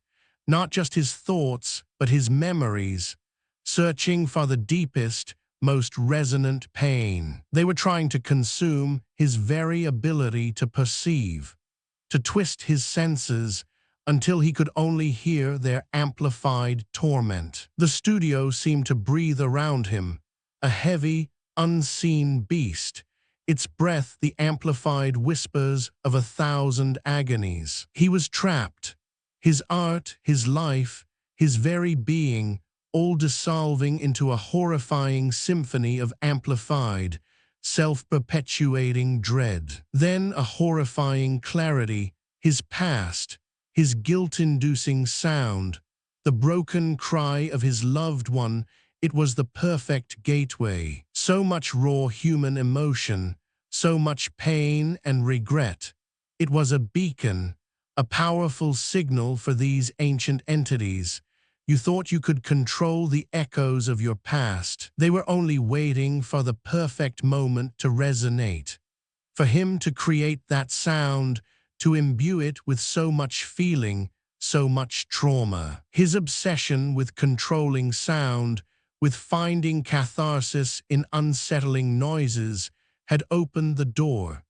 not just his thoughts, but his memories, searching for the deepest, most resonant pain. They were trying to consume his very ability to perceive, to twist his senses until he could only hear their amplified torment. The studio seemed to breathe around him, a heavy, unseen beast, its breath the amplified whispers of 1,000 agonies. He was trapped, his art, his life, his very being, all dissolving into a horrifying symphony of amplified, self-perpetuating dread. Then a horrifying clarity, his past, his guilt-inducing sound, the broken cry of his loved one. It was the perfect gateway. So much raw human emotion, so much pain and regret. It was a beacon, a powerful signal for these ancient entities. You thought you could control the echoes of your past. They were only waiting for the perfect moment to resonate, for him to create that sound, to imbue it with so much feeling, so much trauma. His obsession with controlling sound, with finding catharsis in unsettling noises, had opened the door.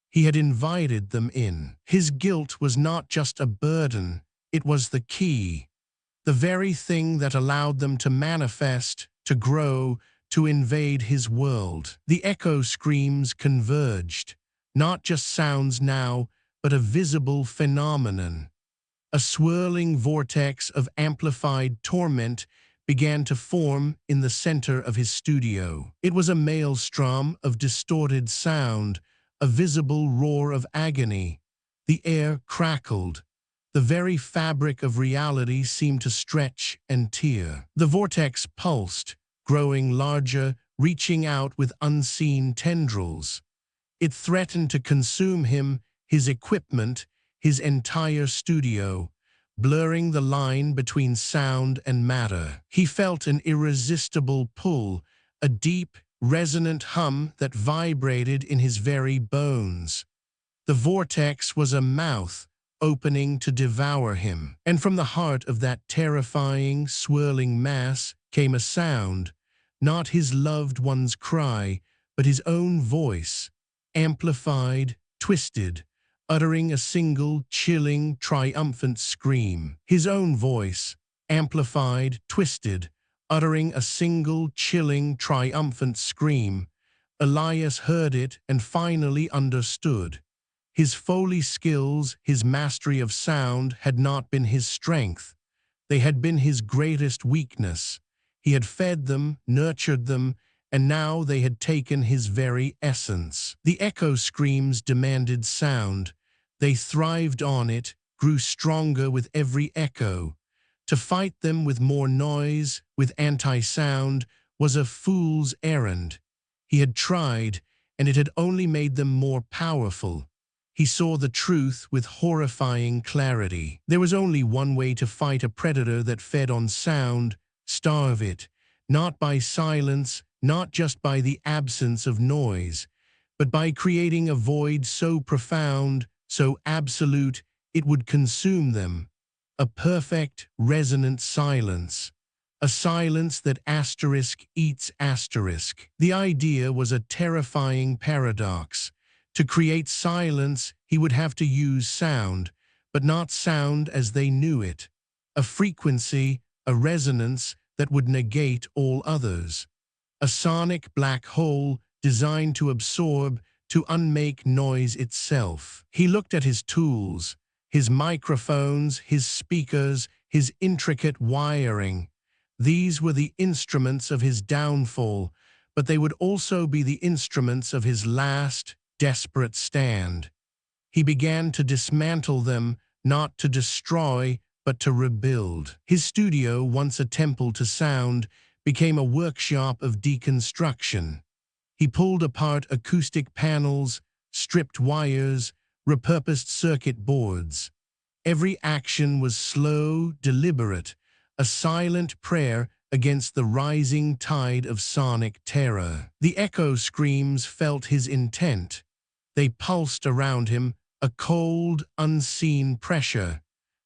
He had invited them in. His guilt was not just a burden, it was the key, the very thing that allowed them to manifest, to grow, to invade his world. The echo screams converged, not just sounds now, but a visible phenomenon. A swirling vortex of amplified torment began to form in the center of his studio. It was a maelstrom of distorted sound, a visible roar of agony. The air crackled. The very fabric of reality seemed to stretch and tear. The vortex pulsed, growing larger, reaching out with unseen tendrils. It threatened to consume him, his equipment, his entire studio, blurring the line between sound and matter. He felt an irresistible pull, a deep, resonant hum that vibrated in his very bones. The vortex was a mouth opening to devour him. And from the heart of that terrifying, swirling mass came a sound, not his loved one's cry, but his own voice, amplified, twisted, uttering a single, chilling, triumphant scream. His own voice, amplified, twisted, uttering a single, chilling, triumphant scream. Elias heard it and finally understood. His foley skills, his mastery of sound, had not been his strength. They had been his greatest weakness. He had fed them, nurtured them, and now they had taken his very essence. The echo screams demanded sound. They thrived on it, grew stronger with every echo. To fight them with more noise, with anti-sound, was a fool's errand. He had tried, and it had only made them more powerful. He saw the truth with horrifying clarity. There was only one way to fight a predator that fed on sound: starve it, not by silence, not just by the absence of noise, but by creating a void so profound, so absolute, it would consume them. A perfect, resonant silence. A silence that asterisk eats asterisk. The idea was a terrifying paradox. To create silence, he would have to use sound, but not sound as they knew it. A frequency, a resonance that would negate all others. A sonic black hole designed to absorb, to unmake noise itself. He looked at his tools, his microphones, his speakers, his intricate wiring. These were the instruments of his downfall, but they would also be the instruments of his last, desperate stand. He began to dismantle them, not to destroy, but to rebuild. His studio, once a temple to sound, became a workshop of deconstruction. He pulled apart acoustic panels, stripped wires, repurposed circuit boards. Every action was slow, deliberate, a silent prayer against the rising tide of sonic terror. The echo screams felt his intent. They pulsed around him, a cold, unseen pressure.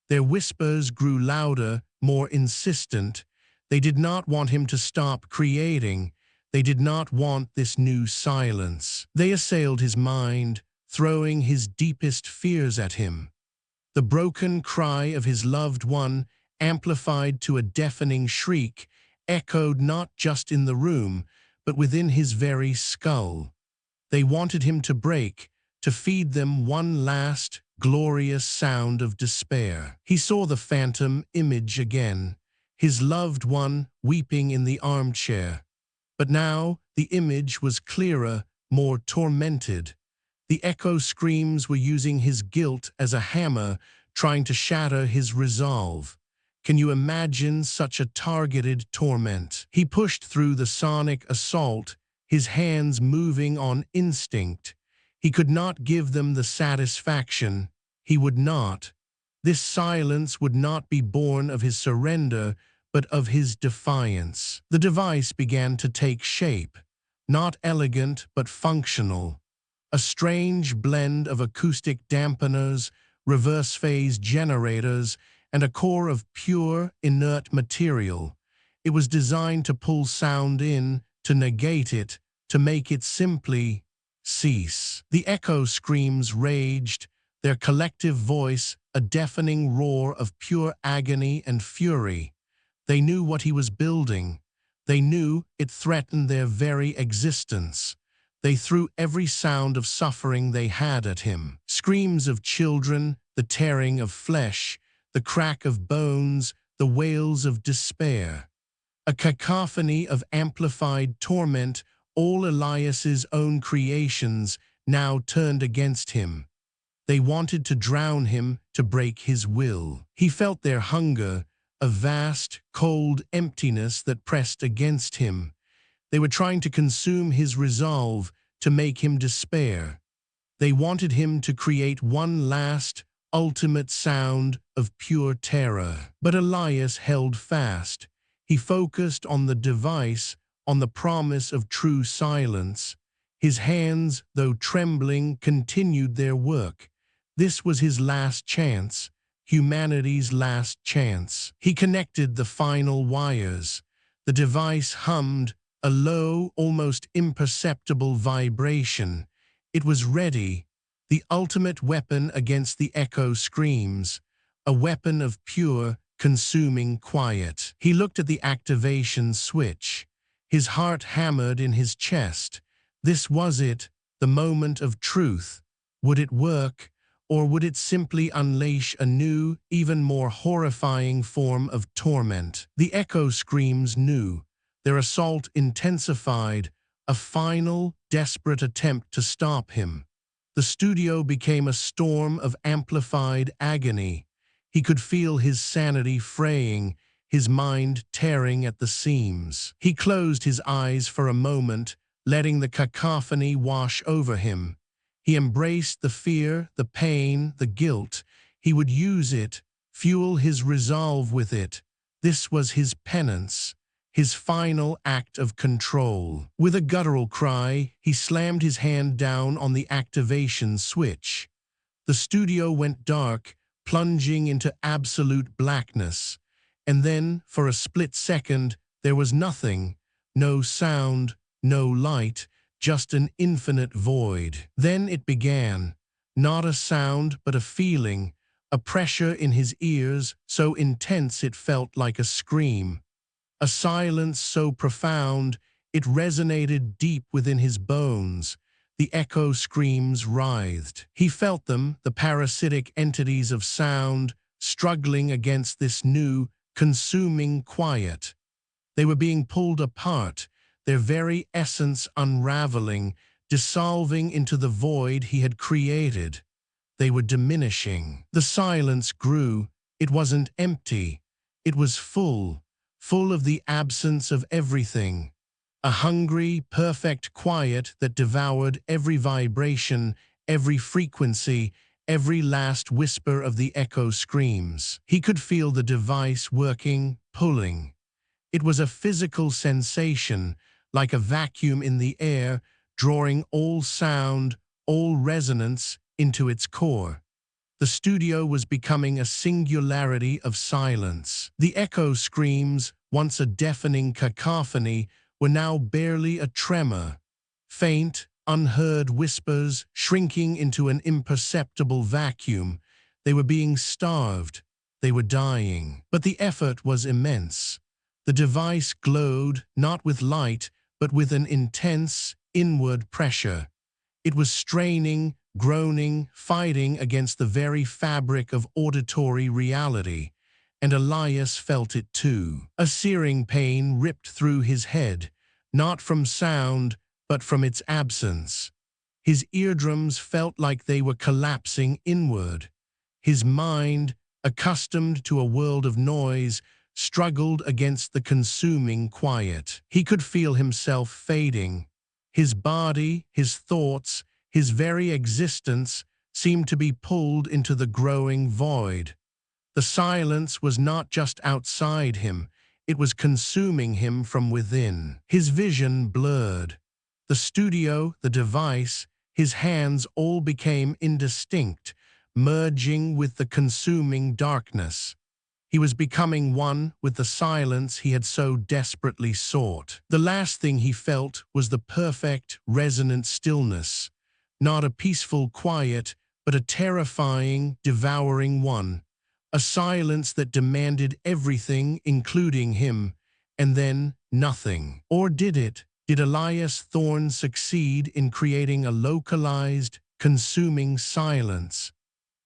Their whispers grew louder, more insistent. They did not want him to stop creating. They did not want this new silence. They assailed his mind, throwing his deepest fears at him. The broken cry of his loved one, amplified to a deafening shriek, echoed not just in the room, but within his very skull. They wanted him to break, to feed them one last, glorious sound of despair. He saw the phantom image again, his loved one weeping in the armchair. But now the image was clearer, more tormented. The echo screams were using his guilt as a hammer, trying to shatter his resolve. Can you imagine such a targeted torment? He pushed through the sonic assault, his hands moving on instinct. He could not give them the satisfaction. He would not. This silence would not be born of his surrender, but of his defiance. The device began to take shape, not elegant but functional. A strange blend of acoustic dampeners, reverse phase generators, and a core of pure, inert material. It was designed to pull sound in, to negate it, to make it simply cease. The echo screams raged, their collective voice a deafening roar of pure agony and fury. They knew what he was building. They knew it threatened their very existence. They threw every sound of suffering they had at him. Screams of children, the tearing of flesh, the crack of bones, the wails of despair. A cacophony of amplified torment, all Elias's own creations, now turned against him. They wanted to drown him, to break his will. He felt their hunger, a vast, cold emptiness that pressed against him. They were trying to consume his resolve, to make him despair. They wanted him to create one last, ultimate sound of pure terror. But Elias held fast. He focused on the device, on the promise of true silence. His hands, though trembling, continued their work. This was his last chance, humanity's last chance. He connected the final wires. The device hummed, a low, almost imperceptible vibration. It was ready, the ultimate weapon against the echo screams, a weapon of pure, consuming quiet. He looked at the activation switch. His heart hammered in his chest. This was it, the moment of truth. Would it work, or would it simply unleash a new, even more horrifying form of torment? The echo screams knew. Their assault intensified, a final, desperate attempt to stop him. The studio became a storm of amplified agony. He could feel his sanity fraying, his mind tearing at the seams. He closed his eyes for a moment, letting the cacophony wash over him. He embraced the fear, the pain, the guilt. He would use it, fuel his resolve with it. This was his penance, his final act of control. With a guttural cry, he slammed his hand down on the activation switch. The studio went dark, plunging into absolute blackness. And then, for a split second, there was nothing. No sound, no light, just an infinite void. Then it began. Not a sound, but a feeling, a pressure in his ears so intense it felt like a scream. A silence so profound, it resonated deep within his bones. The echo screams writhed. He felt them, the parasitic entities of sound, struggling against this new, consuming quiet. They were being pulled apart, their very essence unraveling, dissolving into the void he had created. They were diminishing. The silence grew. It wasn't empty. It was full, full of the absence of everything. A hungry, perfect quiet that devoured every vibration, every frequency, every last whisper of the echo screams. He could feel the device working, pulling. It was a physical sensation, like a vacuum in the air, drawing all sound, all resonance into its core. The studio was becoming a singularity of silence. The echo screams, once a deafening cacophony, were now barely a tremor. Faint, unheard whispers shrinking into an imperceptible vacuum. They were being starved. They were dying. But the effort was immense. The device glowed, not with light, but with an intense, inward pressure. It was straining, groaning, fighting against the very fabric of auditory reality. And Elias felt it too. A searing pain ripped through his head, not from sound, but from its absence. His eardrums felt like they were collapsing inward. His mind, accustomed to a world of noise, struggled against the consuming quiet. He could feel himself fading. His body, his thoughts, his very existence seemed to be pulled into the growing void. The silence was not just outside him, it was consuming him from within. His vision blurred. The studio, the device, his hands all became indistinct, merging with the consuming darkness. He was becoming one with the silence he had so desperately sought. The last thing he felt was the perfect, resonant stillness. Not a peaceful quiet, but a terrifying, devouring one. A silence that demanded everything, including him, and then nothing. Or did it? Did Elias Thorne succeed in creating a localized, consuming silence?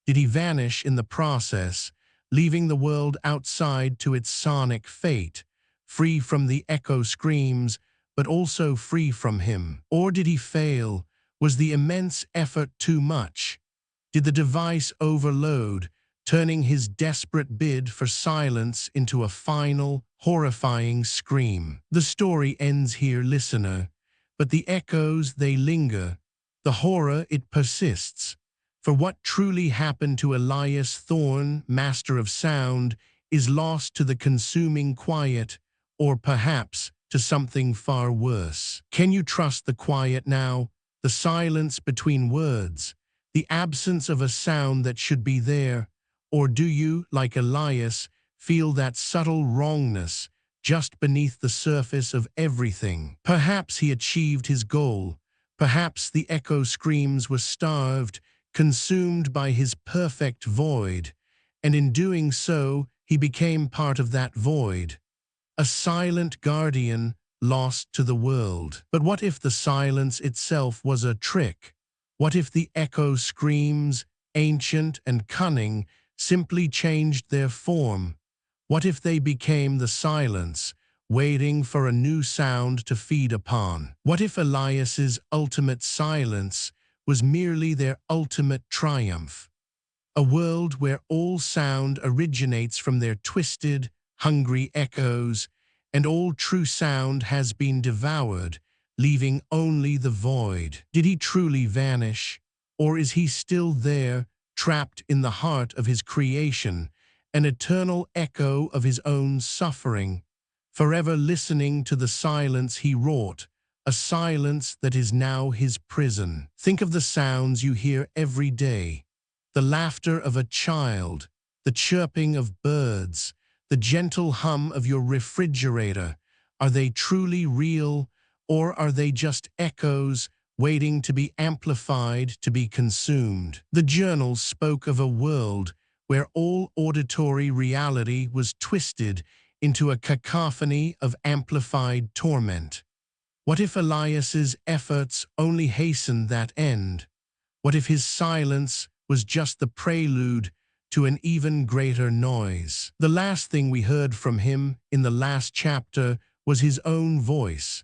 Did he vanish in the process, leaving the world outside to its sonic fate, free from the echo screams, but also free from him? Or did he fail? Was the immense effort too much? Did the device overload, turning his desperate bid for silence into a final, horrifying scream? The story ends here, listener, but the echoes, they linger. The horror, it persists. For what truly happened to Elias Thorne, master of sound, is lost to the consuming quiet, or perhaps to something far worse. Can you trust the quiet now? the silence between words, the absence of a sound that should be there? Or do you, like Elias, feel that subtle wrongness just beneath the surface of everything? Perhaps he achieved his goal. Perhaps the echo screams were starved, consumed by his perfect void, and in doing so, he became part of that void, a silent guardian lost to the world. But what if the silence itself was a trick? What if the echo screams, ancient and cunning, simply changed their form? What if they became the silence, waiting for a new sound to feed upon? What if Elias's ultimate silence was merely their ultimate triumph? A world where all sound originates from their twisted, hungry echoes, and all true sound has been devoured, leaving only the void. Did he truly vanish, or is he still there, trapped in the heart of his creation, an eternal echo of his own suffering, forever listening to the silence he wrought, a silence that is now his prison? Think of the sounds you hear every day: the laughter of a child, the chirping of birds, the gentle hum of your refrigerator. Are they truly real, or are they just echoes waiting to be amplified, to be consumed? The journals spoke of a world where all auditory reality was twisted into a cacophony of amplified torment. What if Elias's efforts only hastened that end? What if his silence was just the prelude to an even greater noise? The last thing we heard from him in the last chapter was his own voice,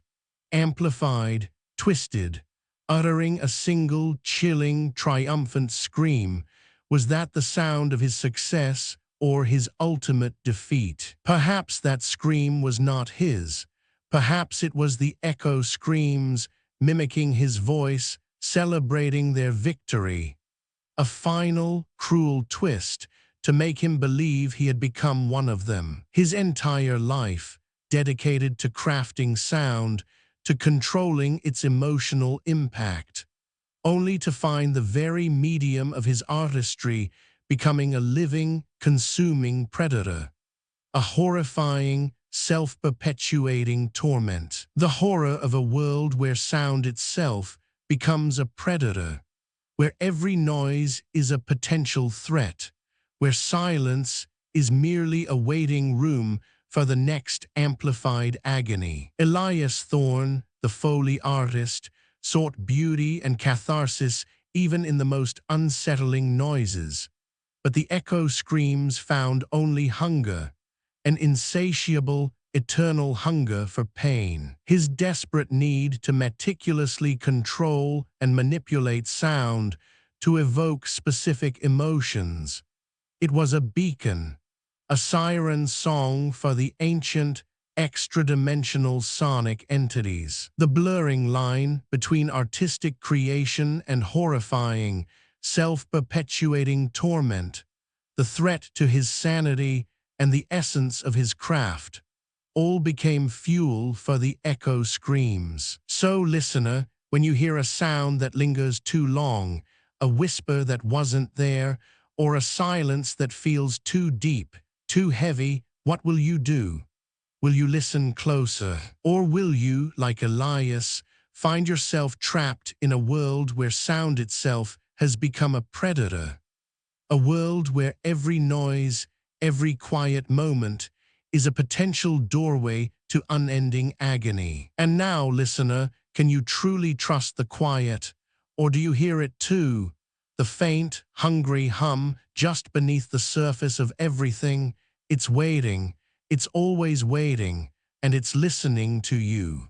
amplified, twisted, uttering a single, chilling, triumphant scream. Was that the sound of his success or his ultimate defeat? Perhaps that scream was not his. Perhaps it was the echo screams, mimicking his voice, celebrating their victory. A final, cruel twist to make him believe he had become one of them. His entire life dedicated to crafting sound, to controlling its emotional impact, only to find the very medium of his artistry becoming a living, consuming predator. A horrifying, self-perpetuating torment. The horror of a world where sound itself becomes a predator, where every noise is a potential threat, where silence is merely a waiting room for the next amplified agony. Elias Thorne, the Foley artist, sought beauty and catharsis even in the most unsettling noises. But the echo screams found only hunger, an insatiable, eternal hunger for pain. His desperate need to meticulously control and manipulate sound to evoke specific emotions. It was a beacon, a siren song for the ancient, extra-dimensional sonic entities. The blurring line between artistic creation and horrifying, self-perpetuating torment, the threat to his sanity and the essence of his craft, all became fuel for the echo screams. So, listener, when you hear a sound that lingers too long, a whisper that wasn't there, or a silence that feels too deep, too heavy, what will you do? Will you listen closer? Or will you, like Elias, find yourself trapped in a world where sound itself has become a predator? A world where every noise, every quiet moment is a potential doorway to unending agony. And now, listener, can you truly trust the quiet? Or do you hear it too? The faint, hungry hum just beneath the surface of everything. It's waiting, it's always waiting, and it's listening to you.